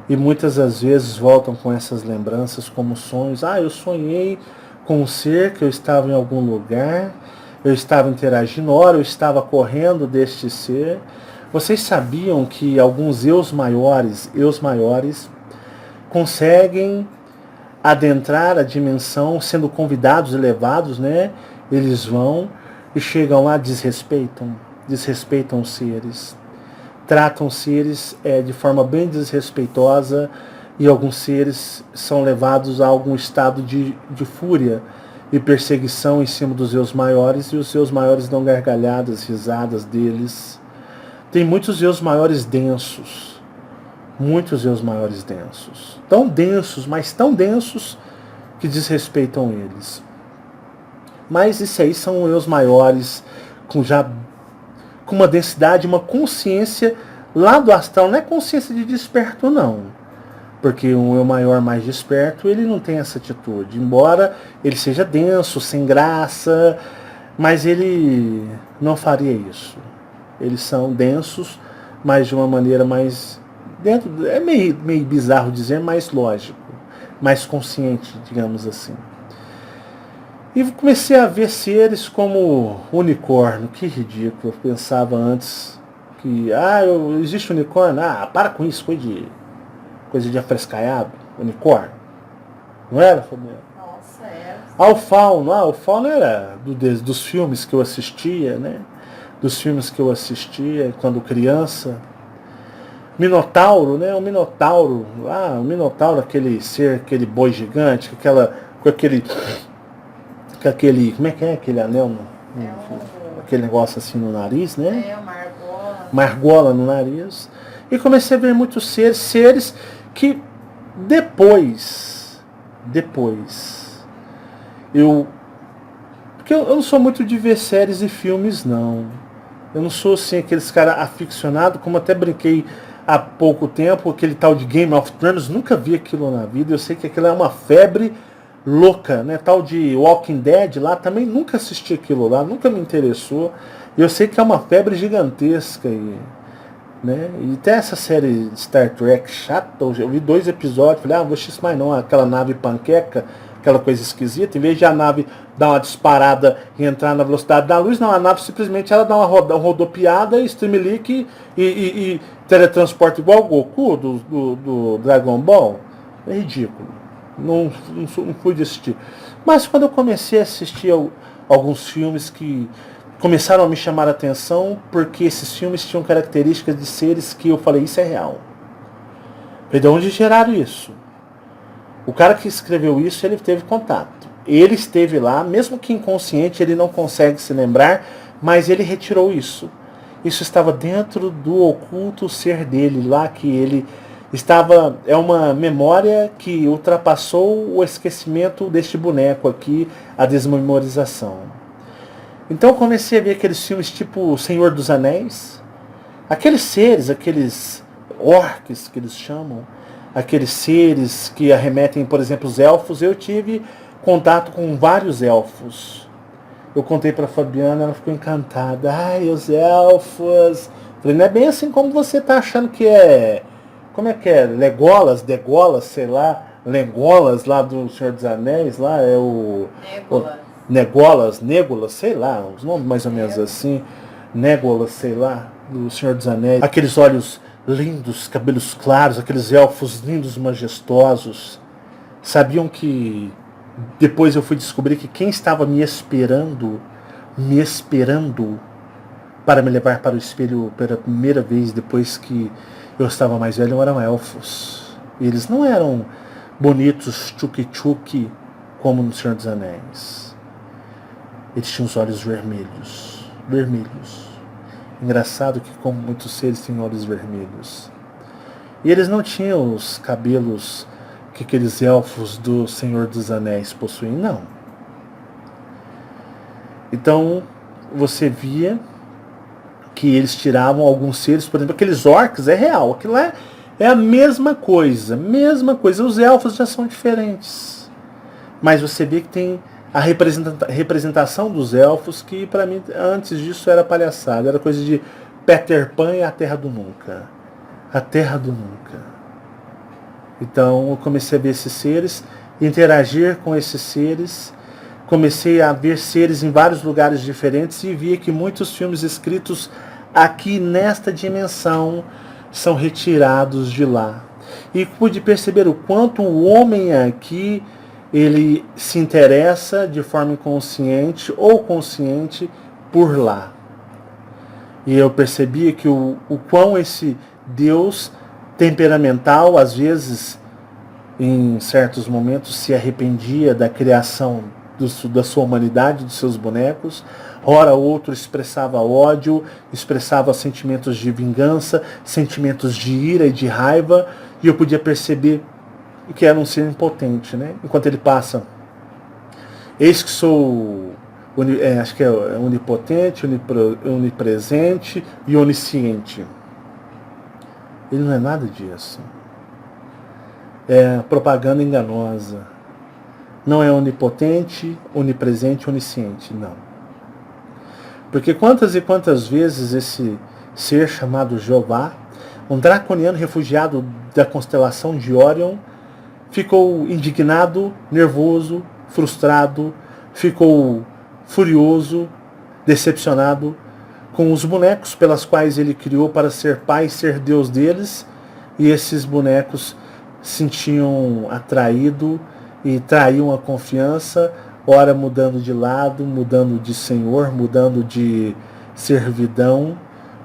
E muitas das vezes voltam com essas lembranças como sonhos. Ah, eu sonhei com um ser que eu estava em algum lugar, eu estava interagindo, ora eu estava correndo deste ser. Vocês sabiam que alguns eus maiores conseguem adentrar a dimensão sendo convidados e levados, né? Eles vão e chegam lá, desrespeitam os seres. Tratam seres de forma bem desrespeitosa e alguns seres são levados a algum estado de fúria e perseguição em cima dos eus maiores, e os eus maiores dão gargalhadas, risadas deles. Tem muitos eus maiores densos, tão densos, mas tão densos que desrespeitam eles. Mas isso aí são eus maiores com uma densidade, uma consciência lá do astral. Não é consciência de desperto, não. Porque um eu maior mais desperto, ele não tem essa atitude. Embora ele seja denso, sem graça, mas ele não faria isso. Eles são densos, mas de uma maneira mais... é meio bizarro dizer, mais lógico. Mais consciente, digamos assim. E comecei a ver seres como unicórnio. Que ridículo. Eu pensava antes que... existe unicórnio? Ah, para com isso. Coisa de afrescaiado. Unicórnio. Não era, Fabiano? Nossa, era. O fauno era dos filmes que eu assistia, né? Dos filmes que eu assistia quando criança. Minotauro, né? O Minotauro. O Minotauro, aquele ser, aquele boi gigante, com aquele... como é que é aquele anel? Aquele negócio assim no nariz, né? Margola no nariz. E comecei a ver muitos seres que depois porque eu não sou muito de ver séries e filmes, não. Eu não sou assim aqueles caras aficionados, como até brinquei há pouco tempo, aquele tal de Game of Thrones, nunca vi aquilo na vida. Eu sei que aquilo é uma febre louca, né? Tal de Walking Dead lá, também nunca assisti aquilo lá, nunca me interessou. Eu sei que é uma febre gigantesca aí, né? E até essa série Star Trek chata, eu vi 2 episódios, falei, vou assistir mais não, aquela nave panqueca, aquela coisa esquisita, em vez de a nave dar uma disparada e entrar na velocidade da luz, não, a nave simplesmente ela dá uma rodopiada, streamlink e teletransporte igual o Goku do Dragon Ball. É ridículo. Não fui de assistir. Mas quando eu comecei a assistir alguns filmes que começaram a me chamar a atenção, porque esses filmes tinham características de seres que eu falei, isso é real. E de onde geraram isso? O cara que escreveu isso, ele teve contato. Ele esteve lá, mesmo que inconsciente, ele não consegue se lembrar, mas ele retirou isso. Isso estava dentro do oculto ser dele lá, que ele estava... É uma memória que ultrapassou o esquecimento deste boneco aqui, a desmemorização. Então eu comecei a ver aqueles filmes tipo O Senhor dos Anéis, aqueles seres, aqueles orques que eles chamam, aqueles seres que arremetem, por exemplo, os elfos. Eu tive contato com vários elfos. Eu contei para Fabiana, ela ficou encantada. Ai, os elfos. Falei, não é bem assim como você tá achando que é. Como é que é? Legolas, Degolas, sei lá. Legolas lá do Senhor dos Anéis, lá é o... Negolas, sei lá, os nomes mais ou menos assim. Negolas, sei lá, do Senhor dos Anéis. Aqueles olhos lindos, cabelos claros, aqueles elfos lindos, majestosos. Sabiam que depois eu fui descobrir que quem estava me esperando para me levar para o espelho pela primeira vez depois que eu estava mais velho eram elfos. Eles não eram bonitos, tchuki-tchuki, como no Senhor dos Anéis. Eles tinham os olhos vermelhos. Engraçado que como muitos seres têm olhos vermelhos. E eles não tinham os cabelos que aqueles elfos do Senhor dos Anéis possuem, não. Então, você via que eles tiravam alguns seres, por exemplo, aqueles orcs, é real, aquilo é a mesma coisa. Os elfos já são diferentes. Mas você vê que tem a representação dos elfos, que para mim, antes disso, era palhaçada. Era coisa de Peter Pan e a Terra do Nunca. A Terra do Nunca. Então, eu comecei a ver esses seres, interagir com esses seres. Comecei a ver seres em vários lugares diferentes e via que muitos filmes escritos aqui nesta dimensão são retirados de lá. E pude perceber o quanto o homem aqui ele se interessa de forma inconsciente ou consciente por lá. E eu percebia que o quão esse Deus temperamental, às vezes, em certos momentos, se arrependia da criação da sua humanidade, dos seus bonecos. Ora outro expressava ódio, expressava sentimentos de vingança, sentimentos de ira e de raiva, e eu podia perceber que era um ser impotente, né? Enquanto ele passa, eis que sou, acho que é onipotente, onipresente e onisciente. Ele não é nada disso. É propaganda enganosa. Não é onipotente, onipresente, onisciente, não. Porque quantas e quantas vezes esse ser chamado Jeová, um draconiano refugiado da constelação de Órion, ficou indignado, nervoso, frustrado, ficou furioso, decepcionado com os bonecos pelas quais ele criou para ser pai e ser Deus deles, e esses bonecos se sentiam atraídos e traíam a confiança, ora mudando de lado, mudando de senhor, mudando de servidão,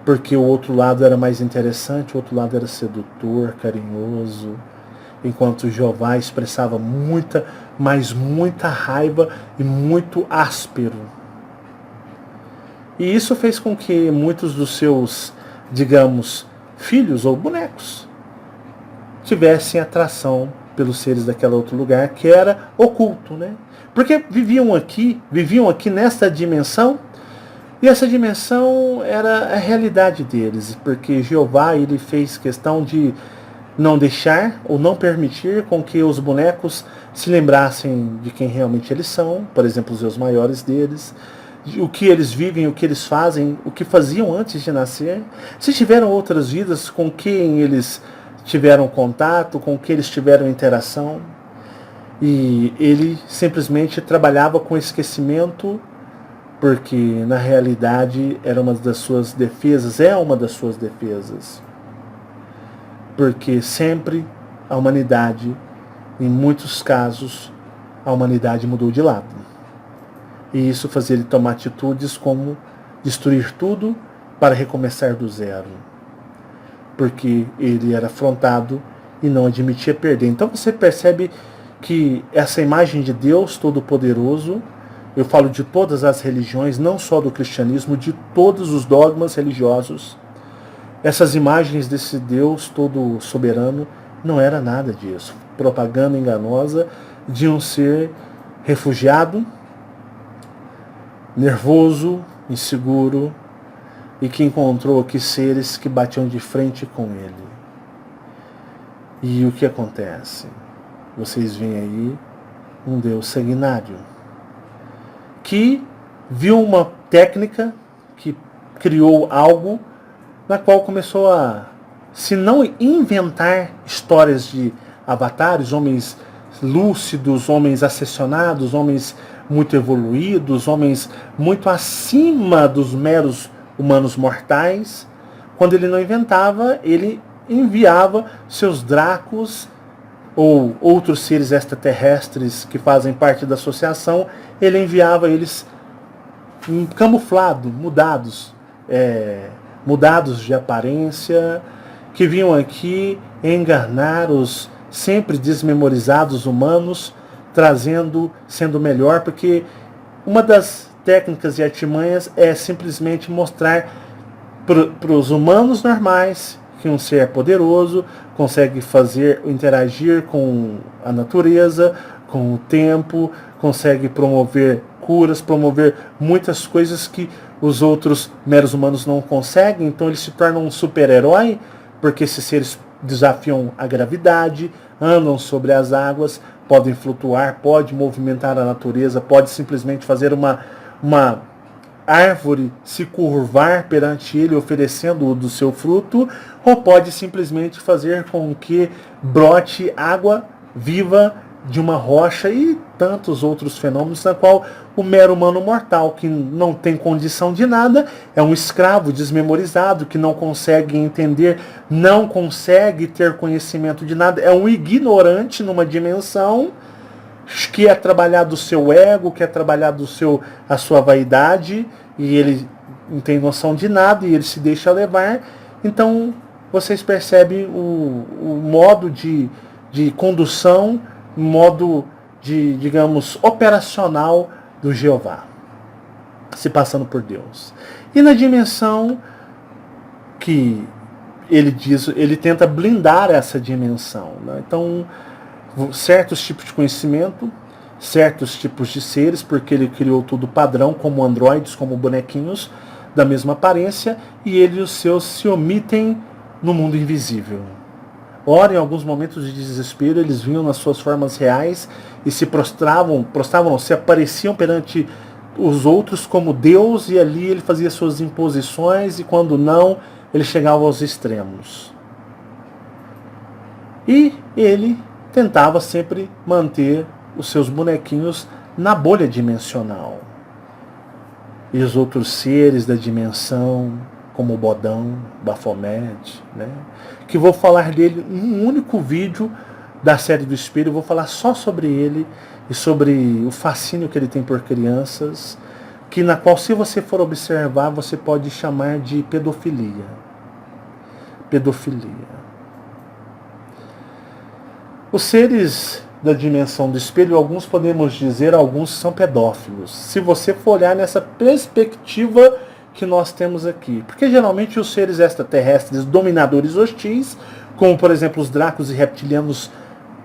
porque o outro lado era mais interessante, o outro lado era sedutor, carinhoso, enquanto Jeová expressava muita raiva e muito áspero. E isso fez com que muitos dos seus, digamos, filhos ou bonecos tivessem atração pelos seres daquele outro lugar que era oculto, né? Porque viviam aqui nesta dimensão, e essa dimensão era a realidade deles, porque Jeová ele fez questão de não deixar ou não permitir com que os bonecos se lembrassem de quem realmente eles são, por exemplo, os maiores deles, o que eles vivem, o que eles fazem, o que faziam antes de nascer, se tiveram outras vidas, com quem eles tiveram contato, com quem eles tiveram interação. E ele simplesmente trabalhava com esquecimento, porque na realidade era uma das suas defesas, é uma das suas defesas. Porque sempre a humanidade, em muitos casos, a humanidade mudou de lado. E isso fazia ele tomar atitudes como destruir tudo para recomeçar do zero. Porque ele era afrontado e não admitia perder. Então você percebe que essa imagem de Deus Todo-Poderoso, eu falo de todas as religiões, não só do cristianismo, de todos os dogmas religiosos, essas imagens desse Deus todo soberano não era nada disso. Propaganda enganosa de um ser refugiado, nervoso, inseguro, e que encontrou aqui seres que batiam de frente com ele. E o que acontece? Vocês veem aí um Deus sanguinário, que viu uma técnica, que criou algo na qual começou a, se não inventar histórias de avatares, homens lúcidos, homens ascensionados, homens muito evoluídos, homens muito acima dos meros humanos mortais. Quando ele não inventava, ele enviava seus dracos ou outros seres extraterrestres que fazem parte da associação, ele enviava eles camuflados, mudados de aparência, que vinham aqui enganar os sempre desmemorizados humanos, sendo melhor, porque uma das técnicas e artimanhas é simplesmente mostrar para os humanos normais que um ser poderoso consegue interagir com a natureza, com o tempo, consegue promover curas, promover muitas coisas que os outros meros humanos não conseguem. Então ele se torna um super-herói, porque esses seres desafiam a gravidade, andam sobre as águas, podem flutuar, pode movimentar a natureza, pode simplesmente fazer uma árvore se curvar perante ele, oferecendo do seu fruto, ou pode simplesmente fazer com que brote água viva de uma rocha e tantos outros fenômenos, na qual o mero humano mortal, que não tem condição de nada, é um escravo desmemorizado, que não consegue entender, não consegue ter conhecimento de nada, é um ignorante numa dimensão, que é trabalhar do seu ego, que é trabalhar a sua vaidade, e ele não tem noção de nada, e ele se deixa levar. Então, vocês percebem o modo de condução, o modo de, digamos, operacional do Jeová, se passando por Deus. E na dimensão que ele tenta blindar essa dimensão, né? Então, certos tipos de conhecimento, certos tipos de seres, porque ele criou tudo padrão, como androides, como bonequinhos, da mesma aparência, e ele e os seus se omitem no mundo invisível. Ora, em alguns momentos de desespero, eles vinham nas suas formas reais e se se apareciam perante os outros como Deus, e ali ele fazia suas imposições, e quando não, ele chegava aos extremos. E ele tentava sempre manter os seus bonequinhos na bolha dimensional. E os outros seres da dimensão, como o Bodão, Baphomet, né? Que vou falar dele em um único vídeo da série do Espelho, eu vou falar só sobre ele e sobre o fascínio que ele tem por crianças, que na qual, se você for observar, você pode chamar de pedofilia. Pedofilia. Os seres da dimensão do espelho, alguns podemos dizer, alguns são pedófilos. Se você for olhar nessa perspectiva que nós temos aqui. Porque geralmente os seres extraterrestres dominadores hostis, como por exemplo os dracos e reptilianos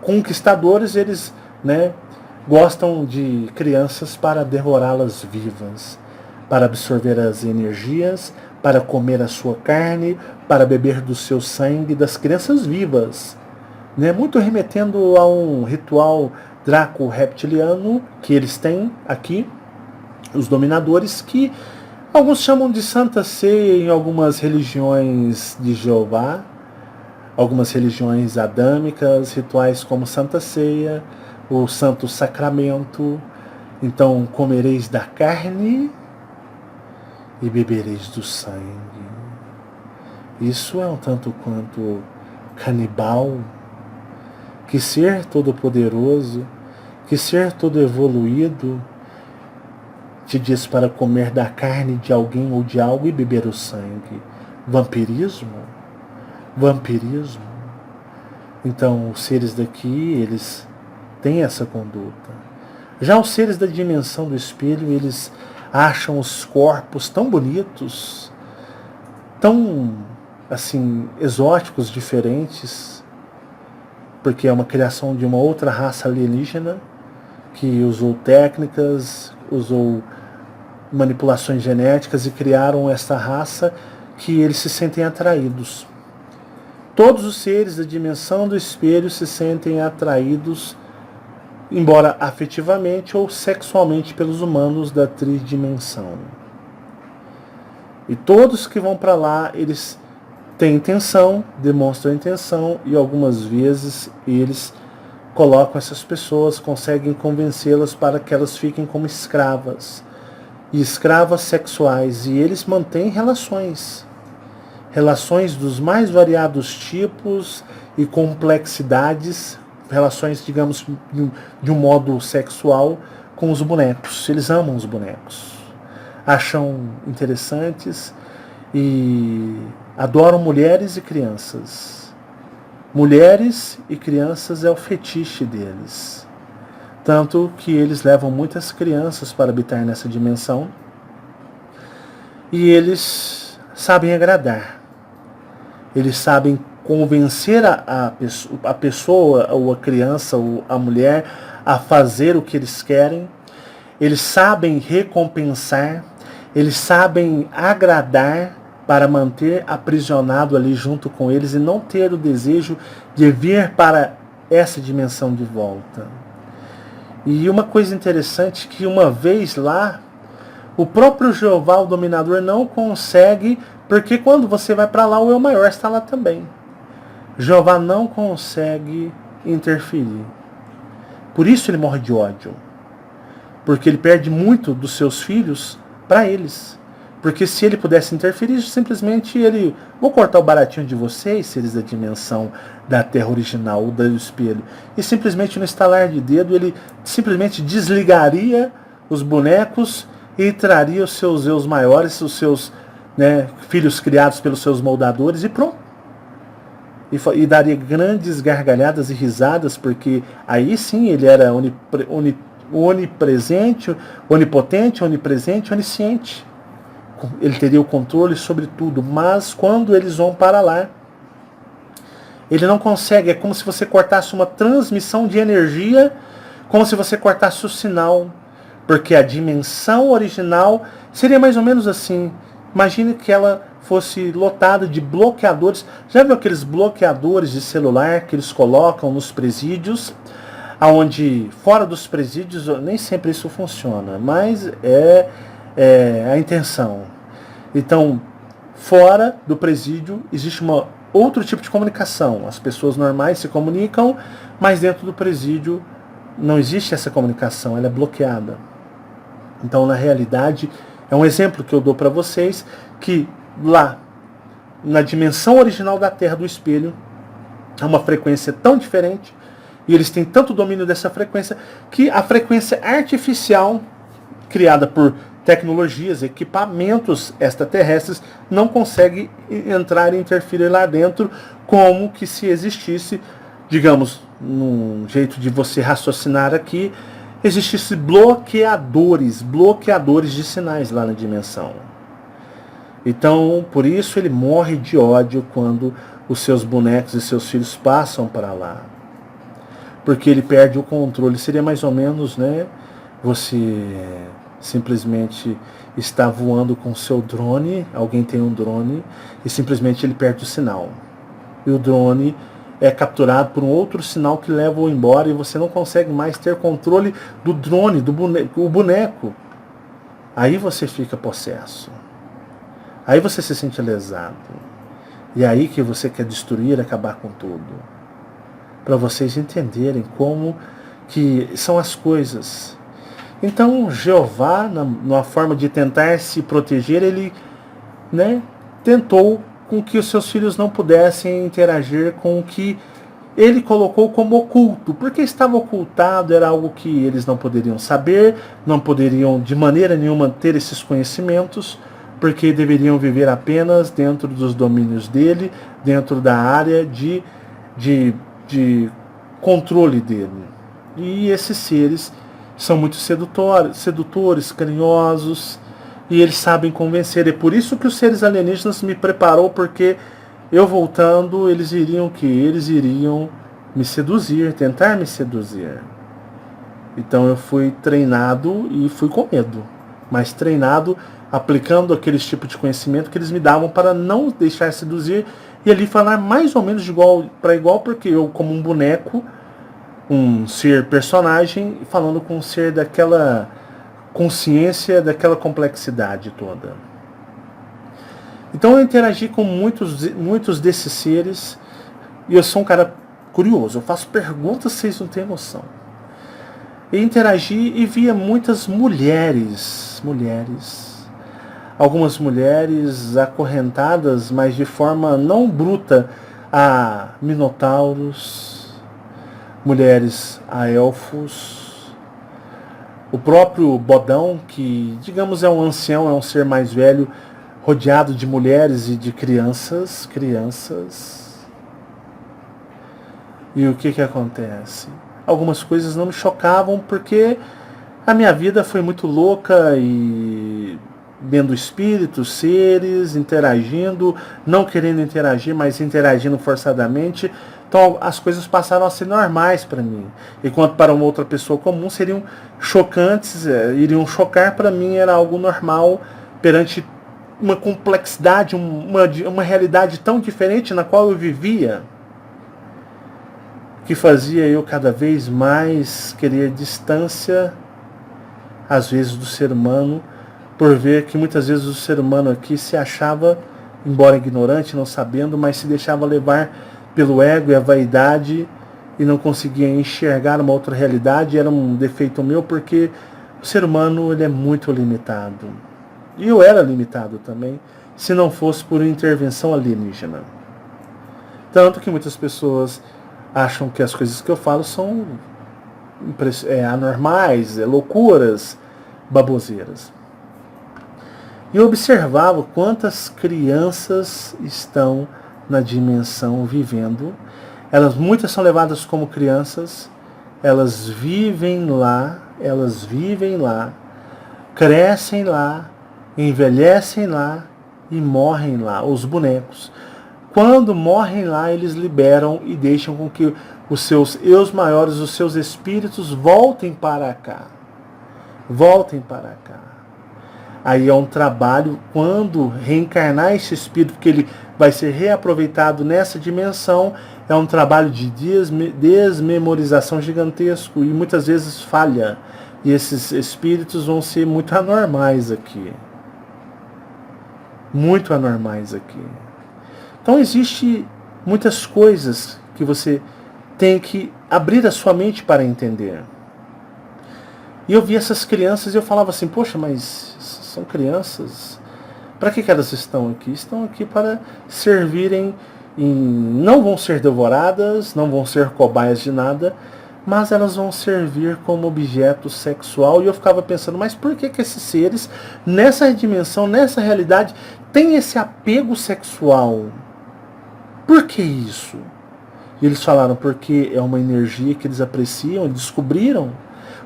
conquistadores, eles, né, gostam de crianças para devorá-las vivas, para absorver as energias, para comer a sua carne, para beber do seu sangue, das crianças vivas. Né, muito remetendo a um ritual draco-reptiliano que eles têm aqui, os dominadores, que alguns chamam de Santa Ceia em algumas religiões de Jeová, algumas religiões adâmicas, rituais como Santa Ceia, o santo sacramento. Então comereis da carne e bebereis do sangue. Isso é um tanto quanto canibal. Que ser todo-poderoso, que ser todo evoluído te diz para comer da carne de alguém ou de algo e beber o sangue? Vampirismo? Vampirismo? Então, os seres daqui, eles têm essa conduta. Já os seres da dimensão do espelho, eles acham os corpos tão bonitos, tão, assim, exóticos, diferentes, porque é uma criação de uma outra raça alienígena que usou técnicas, usou manipulações genéticas e criaram essa raça que eles se sentem atraídos. Todos os seres da dimensão do espelho se sentem atraídos, embora afetivamente ou sexualmente, pelos humanos da tridimensão. E todos que vão para lá, eles têm intenção, demonstram intenção, e algumas vezes eles colocam essas pessoas, conseguem convencê-las para que elas fiquem como escravas. E escravas sexuais. E eles mantêm relações. Relações dos mais variados tipos e complexidades. Relações, digamos, de um modo sexual com os bonecos. Eles amam os bonecos. Acham interessantes e adoram mulheres e crianças. Mulheres e crianças é o fetiche deles. Tanto que eles levam muitas crianças para habitar nessa dimensão. E eles sabem agradar. Eles sabem convencer a pessoa, ou a criança, ou a mulher, a fazer o que eles querem. Eles sabem recompensar. Eles sabem agradar para manter aprisionado ali junto com eles e não ter o desejo de vir para essa dimensão de volta. E uma coisa interessante, que uma vez lá, o próprio Jeová, o dominador, não consegue, porque quando você vai para lá, o Eu Maior está lá também. Jeová não consegue interferir. Por isso ele morre de ódio. Porque ele perde muito dos seus filhos para eles. Porque se ele pudesse interferir, simplesmente ele... Vou cortar o baratinho de vocês, seres da dimensão da Terra original, ou do espelho. E simplesmente no estalar de dedo, ele simplesmente desligaria os bonecos e traria os seus eus maiores, os seus, né, filhos criados pelos seus moldadores, e pronto. E daria grandes gargalhadas e risadas, porque aí sim ele era onipresente, onipotente, onipresente, onisciente. Ele teria o controle sobre tudo, mas quando eles vão para lá, ele não consegue. É como se você cortasse uma transmissão de energia, como se você cortasse o sinal, porque a dimensão original seria mais ou menos assim. Imagine que ela fosse lotada de bloqueadores. Já viu aqueles bloqueadores de celular que eles colocam nos presídios, aonde fora dos presídios nem sempre isso funciona, mas é a intenção. Então, fora do presídio existe outro tipo de comunicação. As pessoas normais se comunicam, mas dentro do presídio não existe essa comunicação, ela é bloqueada. Então, na realidade, é um exemplo que eu dou para vocês, que lá, na dimensão original da Terra do espelho, há uma frequência tão diferente, e eles têm tanto domínio dessa frequência, que a frequência artificial, criada por tecnologias, equipamentos extraterrestres, não consegue entrar e interferir lá dentro, como que se existisse, digamos, num jeito de você raciocinar aqui, existisse bloqueadores de sinais lá na dimensão. Então, por isso ele morre de ódio quando os seus bonecos e seus filhos passam para lá. Porque ele perde o controle. Seria mais ou menos, né, você simplesmente está voando com seu drone, alguém tem um drone, e simplesmente ele perde o sinal. E o drone é capturado por um outro sinal que leva-o embora, e você não consegue mais ter controle do drone, do boneco. Aí você fica possesso. Aí você se sente lesado. E é aí que você quer destruir, acabar com tudo. Para vocês entenderem como que são as coisas. Então Jeová, numa forma de tentar se proteger, ele, né, tentou com que os seus filhos não pudessem interagir com o que ele colocou como oculto, porque estava ocultado, era algo que eles não poderiam saber, não poderiam de maneira nenhuma ter esses conhecimentos, porque deveriam viver apenas dentro dos domínios dele, dentro da área de controle dele. E esses seres são muito sedutores, carinhosos, e eles sabem convencer. É por isso que os seres alienígenas me preparou, porque eu voltando, eles iriam me seduzir, tentar me seduzir. Então eu fui treinado e fui com medo, mas treinado aplicando aqueles tipos de conhecimento que eles me davam para não deixar seduzir e ali falar mais ou menos de igual para igual, porque eu, como um boneco, um ser personagem, falando com um ser daquela consciência, daquela complexidade toda. Então eu interagi com muitos desses seres, e eu sou um cara curioso, eu faço perguntas, vocês não têm noção. E interagi e via muitas mulheres, algumas mulheres acorrentadas, mas de forma não bruta, a minotauros, mulheres a elfos, o próprio Bodão, que digamos é um ancião, é um ser mais velho, rodeado de mulheres e de crianças. E o que acontece? Algumas coisas não me chocavam porque a minha vida foi muito louca e vendo espíritos, seres, interagindo, não querendo interagir, mas interagindo forçadamente. Então as coisas passaram a ser normais para mim. Enquanto para uma outra pessoa comum seriam chocantes, iriam chocar, para mim era algo normal perante uma complexidade, uma realidade tão diferente na qual eu vivia, que fazia eu cada vez mais querer distância, às vezes, do ser humano, por ver que muitas vezes o ser humano aqui se achava, embora ignorante, não sabendo, mas se deixava levar pelo ego e a vaidade e não conseguia enxergar uma outra realidade. Era um defeito meu, porque o ser humano ele é muito limitado. E eu era limitado também, se não fosse por intervenção alienígena. Tanto que muitas pessoas acham que as coisas que eu falo são anormais, loucuras, baboseiras. E eu observava quantas crianças estão na dimensão vivendo. Muitas são levadas como crianças, elas vivem lá, crescem lá, envelhecem lá e morrem lá, os bonecos. Quando morrem lá, eles liberam e deixam com que os seus eus maiores, os seus espíritos voltem para cá. Aí é um trabalho, quando reencarnar esse espírito, porque ele vai ser reaproveitado nessa dimensão, é um trabalho de desmemorização gigantesco e muitas vezes falha. E esses espíritos vão ser muito anormais aqui. Então existe muitas coisas que você tem que abrir a sua mente para entender. E eu vi essas crianças e eu falava assim, poxa, mas são crianças, para que elas estão aqui? Estão aqui para servirem, não vão ser devoradas, não vão ser cobaias de nada, mas elas vão servir como objeto sexual. E eu ficava pensando, mas por que esses seres, nessa dimensão, nessa realidade, têm esse apego sexual? Por que isso? E eles falaram, porque é uma energia que eles apreciam, eles descobriram.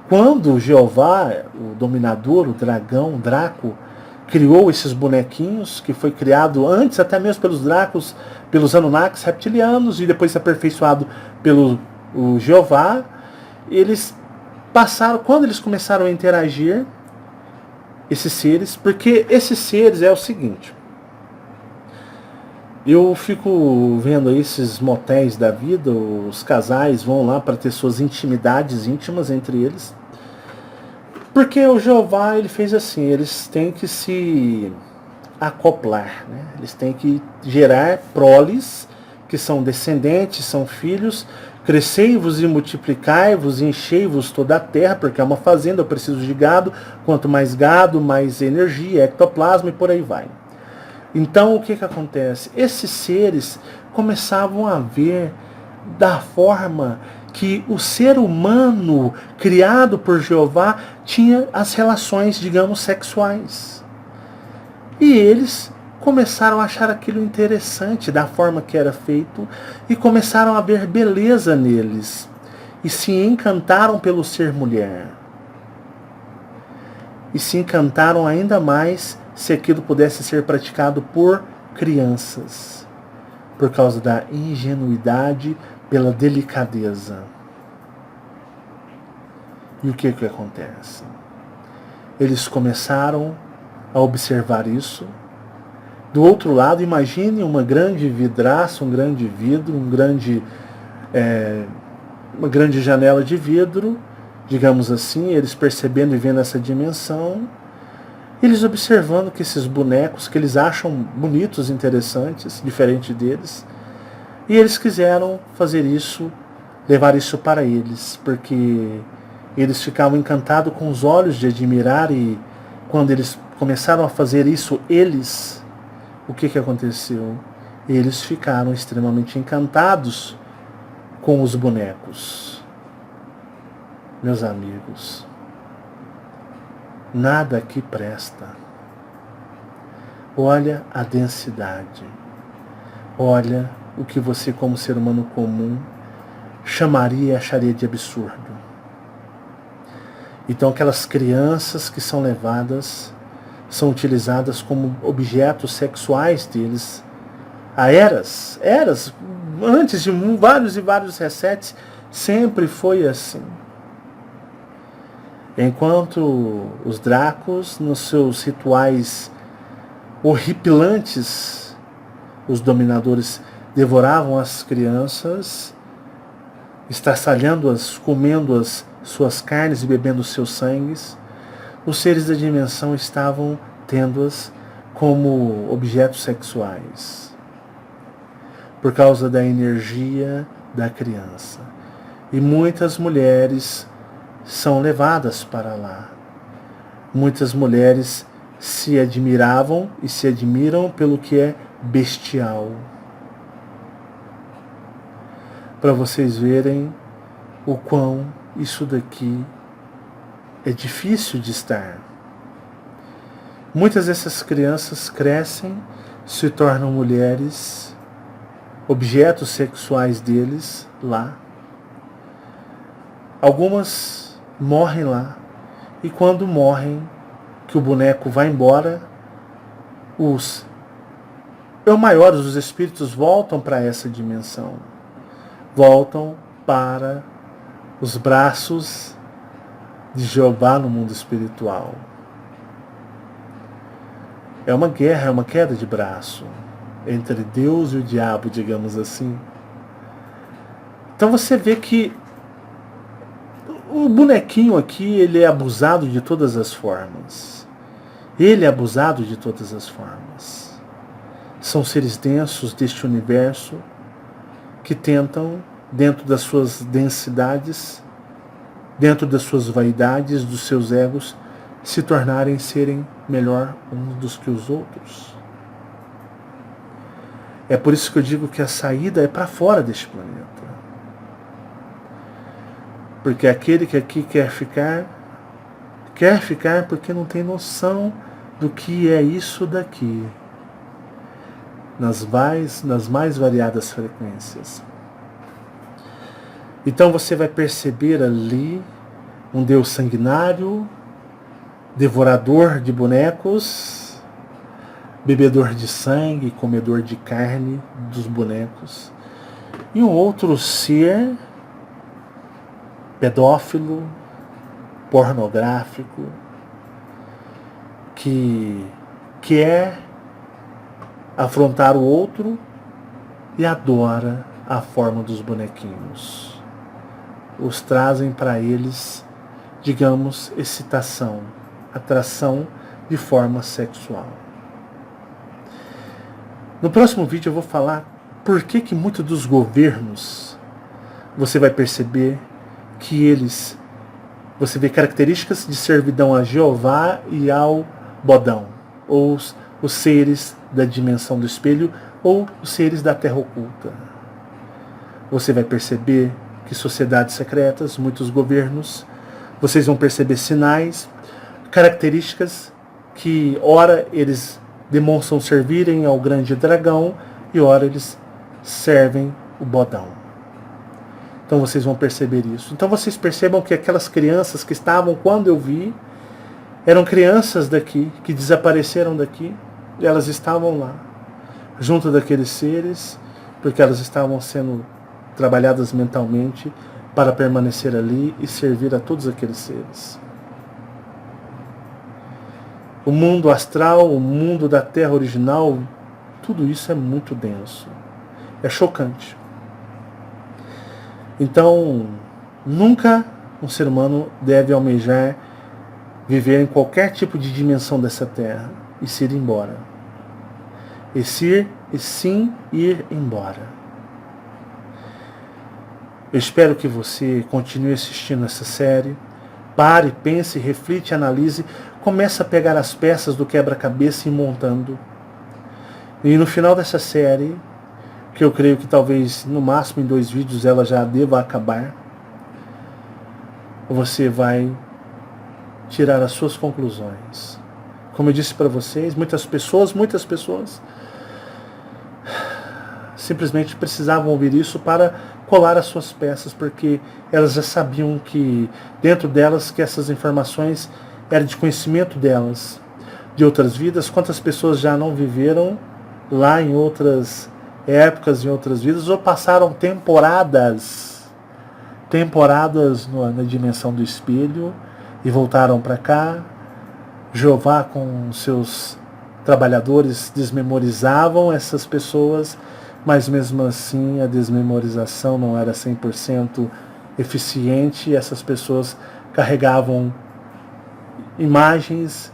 Quando Jeová, o dominador, o dragão, o Draco, criou esses bonequinhos, que foi criado antes até mesmo pelos Dracos, pelos Anunnakis reptilianos, e depois aperfeiçoado pelo Jeová, eles passaram, quando eles começaram a interagir, esses seres, porque esses seres é o seguinte, eu fico vendo aí esses motéis da vida, os casais vão lá para ter suas intimidades íntimas entre eles, porque o Jeová, ele fez assim, eles têm que se acoplar, eles têm que gerar proles, que são descendentes, são filhos, Crescei-vos e multiplicai-vos, enchei-vos toda a terra, porque é uma fazenda, eu preciso de gado. Quanto mais gado, mais energia, ectoplasma e por aí vai. Então, o que acontece? Esses seres começavam a ver da forma que o ser humano, criado por Jeová, tinha as relações, digamos, sexuais. E eles começaram a achar aquilo interessante da forma que era feito e começaram a ver beleza neles. E se encantaram pelo ser mulher. E se encantaram ainda mais se aquilo pudesse ser praticado por crianças, por causa da ingenuidade, pela delicadeza. E o que acontece? Eles começaram a observar isso. Do outro lado, imagine uma grande vidraça, um grande vidro, uma grande janela de vidro, digamos assim, eles percebendo e vendo essa dimensão. Eles observando que esses bonecos, que eles acham bonitos, interessantes, diferente deles, e eles quiseram fazer isso, levar isso para eles, porque eles ficavam encantados com os olhos de admirar, e quando eles começaram a fazer isso, o que aconteceu? Eles ficaram extremamente encantados com os bonecos. Meus amigos, nada aqui presta. Olha a densidade. Olha o que você, como ser humano comum, chamaria e acharia de absurdo. Então, aquelas crianças que são levadas, são utilizadas como objetos sexuais deles. Há eras, antes de vários e vários resets, sempre foi assim. Enquanto os Dracos, nos seus rituais horripilantes, os dominadores devoravam as crianças, estraçalhando-as, comendo-as suas carnes e bebendo seus sangues, os seres da dimensão estavam tendo-as como objetos sexuais, por causa da energia da criança. E muitas mulheres são levadas para lá. Muitas mulheres se admiravam e se admiram pelo que é bestial. Para vocês verem o quão isso daqui é difícil de estar. Muitas dessas crianças crescem, se tornam mulheres, objetos sexuais deles lá. Algumas morrem lá. E quando morrem, que o boneco vai embora, os maiores, os espíritos voltam para essa dimensão. Voltam para os braços de Jeová no mundo espiritual. É uma guerra, é uma queda de braço entre Deus e o diabo, digamos assim. Então você vê que o bonequinho aqui, ele é abusado de todas as formas. Ele é abusado de todas as formas. São seres densos deste universo que tentam, dentro das suas densidades, dentro das suas vaidades, dos seus egos, se serem melhor uns dos que os outros. É por isso que eu digo que a saída é para fora deste planeta. Porque aquele que aqui quer ficar porque não tem noção do que é isso daqui, nas mais variadas frequências. Então você vai perceber ali um Deus sanguinário, devorador de bonecos, bebedor de sangue, comedor de carne dos bonecos, e um outro ser pedófilo, pornográfico, que quer afrontar o outro e adora a forma dos bonequinhos. Os trazem para eles, digamos, excitação, atração de forma sexual. No próximo vídeo eu vou falar por que muitos dos governos você vai perceber que você vê características de servidão a Jeová e ao bodão, ou os seres da dimensão do espelho, ou os seres da terra oculta. Você vai perceber que sociedades secretas, muitos governos, vocês vão perceber sinais, características que ora eles demonstram servirem ao grande dragão e ora eles servem o bodão. Então vocês vão perceber isso. Então vocês percebam que aquelas crianças que estavam quando eu vi, eram crianças daqui, que desapareceram daqui, e elas estavam lá, junto daqueles seres, porque elas estavam sendo trabalhadas mentalmente para permanecer ali e servir a todos aqueles seres. O mundo astral, o mundo da Terra original, tudo isso é muito denso. É chocante. Então, nunca um ser humano deve almejar viver em qualquer tipo de dimensão dessa Terra e se ir embora. E sim ir embora. Eu espero que você continue assistindo essa série. Pare, pense, reflite, analise. Comece a pegar as peças do quebra-cabeça e ir montando. E no final dessa série, que eu creio que talvez no máximo em 2 vídeos ela já deva acabar, você vai tirar as suas conclusões. Como eu disse para vocês, muitas pessoas simplesmente precisavam ouvir isso para colar as suas peças, porque elas já sabiam que dentro delas que essas informações eram de conhecimento delas, de outras vidas. Quantas pessoas já não viveram lá em outras épocas, em outras vidas, ou passaram temporadas na dimensão do espelho e voltaram para cá. Jeová com seus trabalhadores desmemorizavam essas pessoas, mas mesmo assim a desmemorização não era 100% eficiente, e essas pessoas carregavam imagens,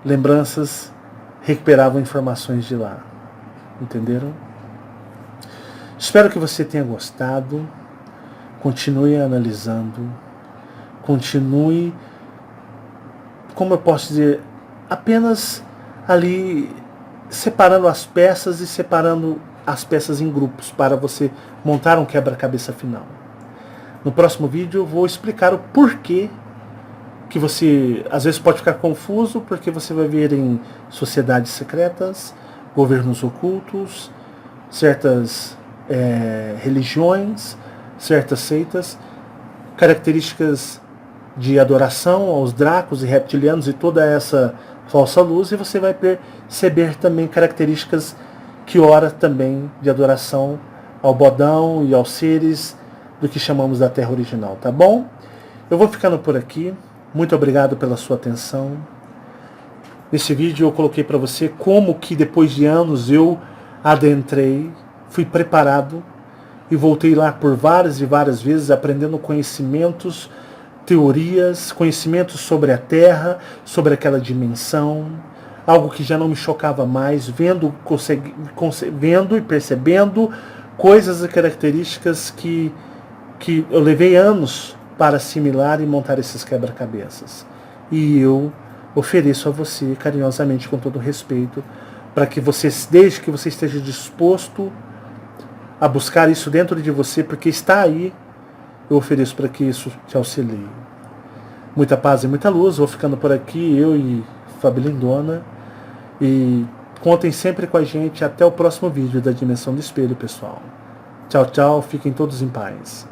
lembranças, recuperavam informações de lá. Entenderam? Espero que você tenha gostado. Continue analisando. Continue, como eu posso dizer, apenas ali separando as peças e separando as peças em grupos para você montar um quebra-cabeça final. No próximo vídeo eu vou explicar o porquê que você às vezes pode ficar confuso, porque você vai ver em sociedades secretas, governos ocultos, certas religiões, certas seitas, características de adoração aos dracos e reptilianos e toda essa falsa luz, e você vai perceber também características que ora também de adoração ao bodão e aos seres do que chamamos da Terra original, tá bom? Eu vou ficando por aqui. Muito obrigado pela sua atenção. Nesse vídeo eu coloquei para você como que depois de anos eu adentrei, fui preparado e voltei lá por várias e várias vezes aprendendo conhecimentos, teorias, conhecimentos sobre a Terra, sobre aquela dimensão, algo que já não me chocava mais, vendo e percebendo coisas e características que eu levei anos para assimilar e montar esses quebra-cabeças. E eu ofereço a você, carinhosamente, com todo respeito, para que você, desde que você esteja disposto a buscar isso dentro de você, porque está aí, eu ofereço para que isso te auxilie. Muita paz e muita luz. Vou ficando por aqui, eu e Fabi Lindona. E contem sempre com a gente. Até o próximo vídeo da Dimensão do Espelho, pessoal. Tchau, tchau. Fiquem todos em paz.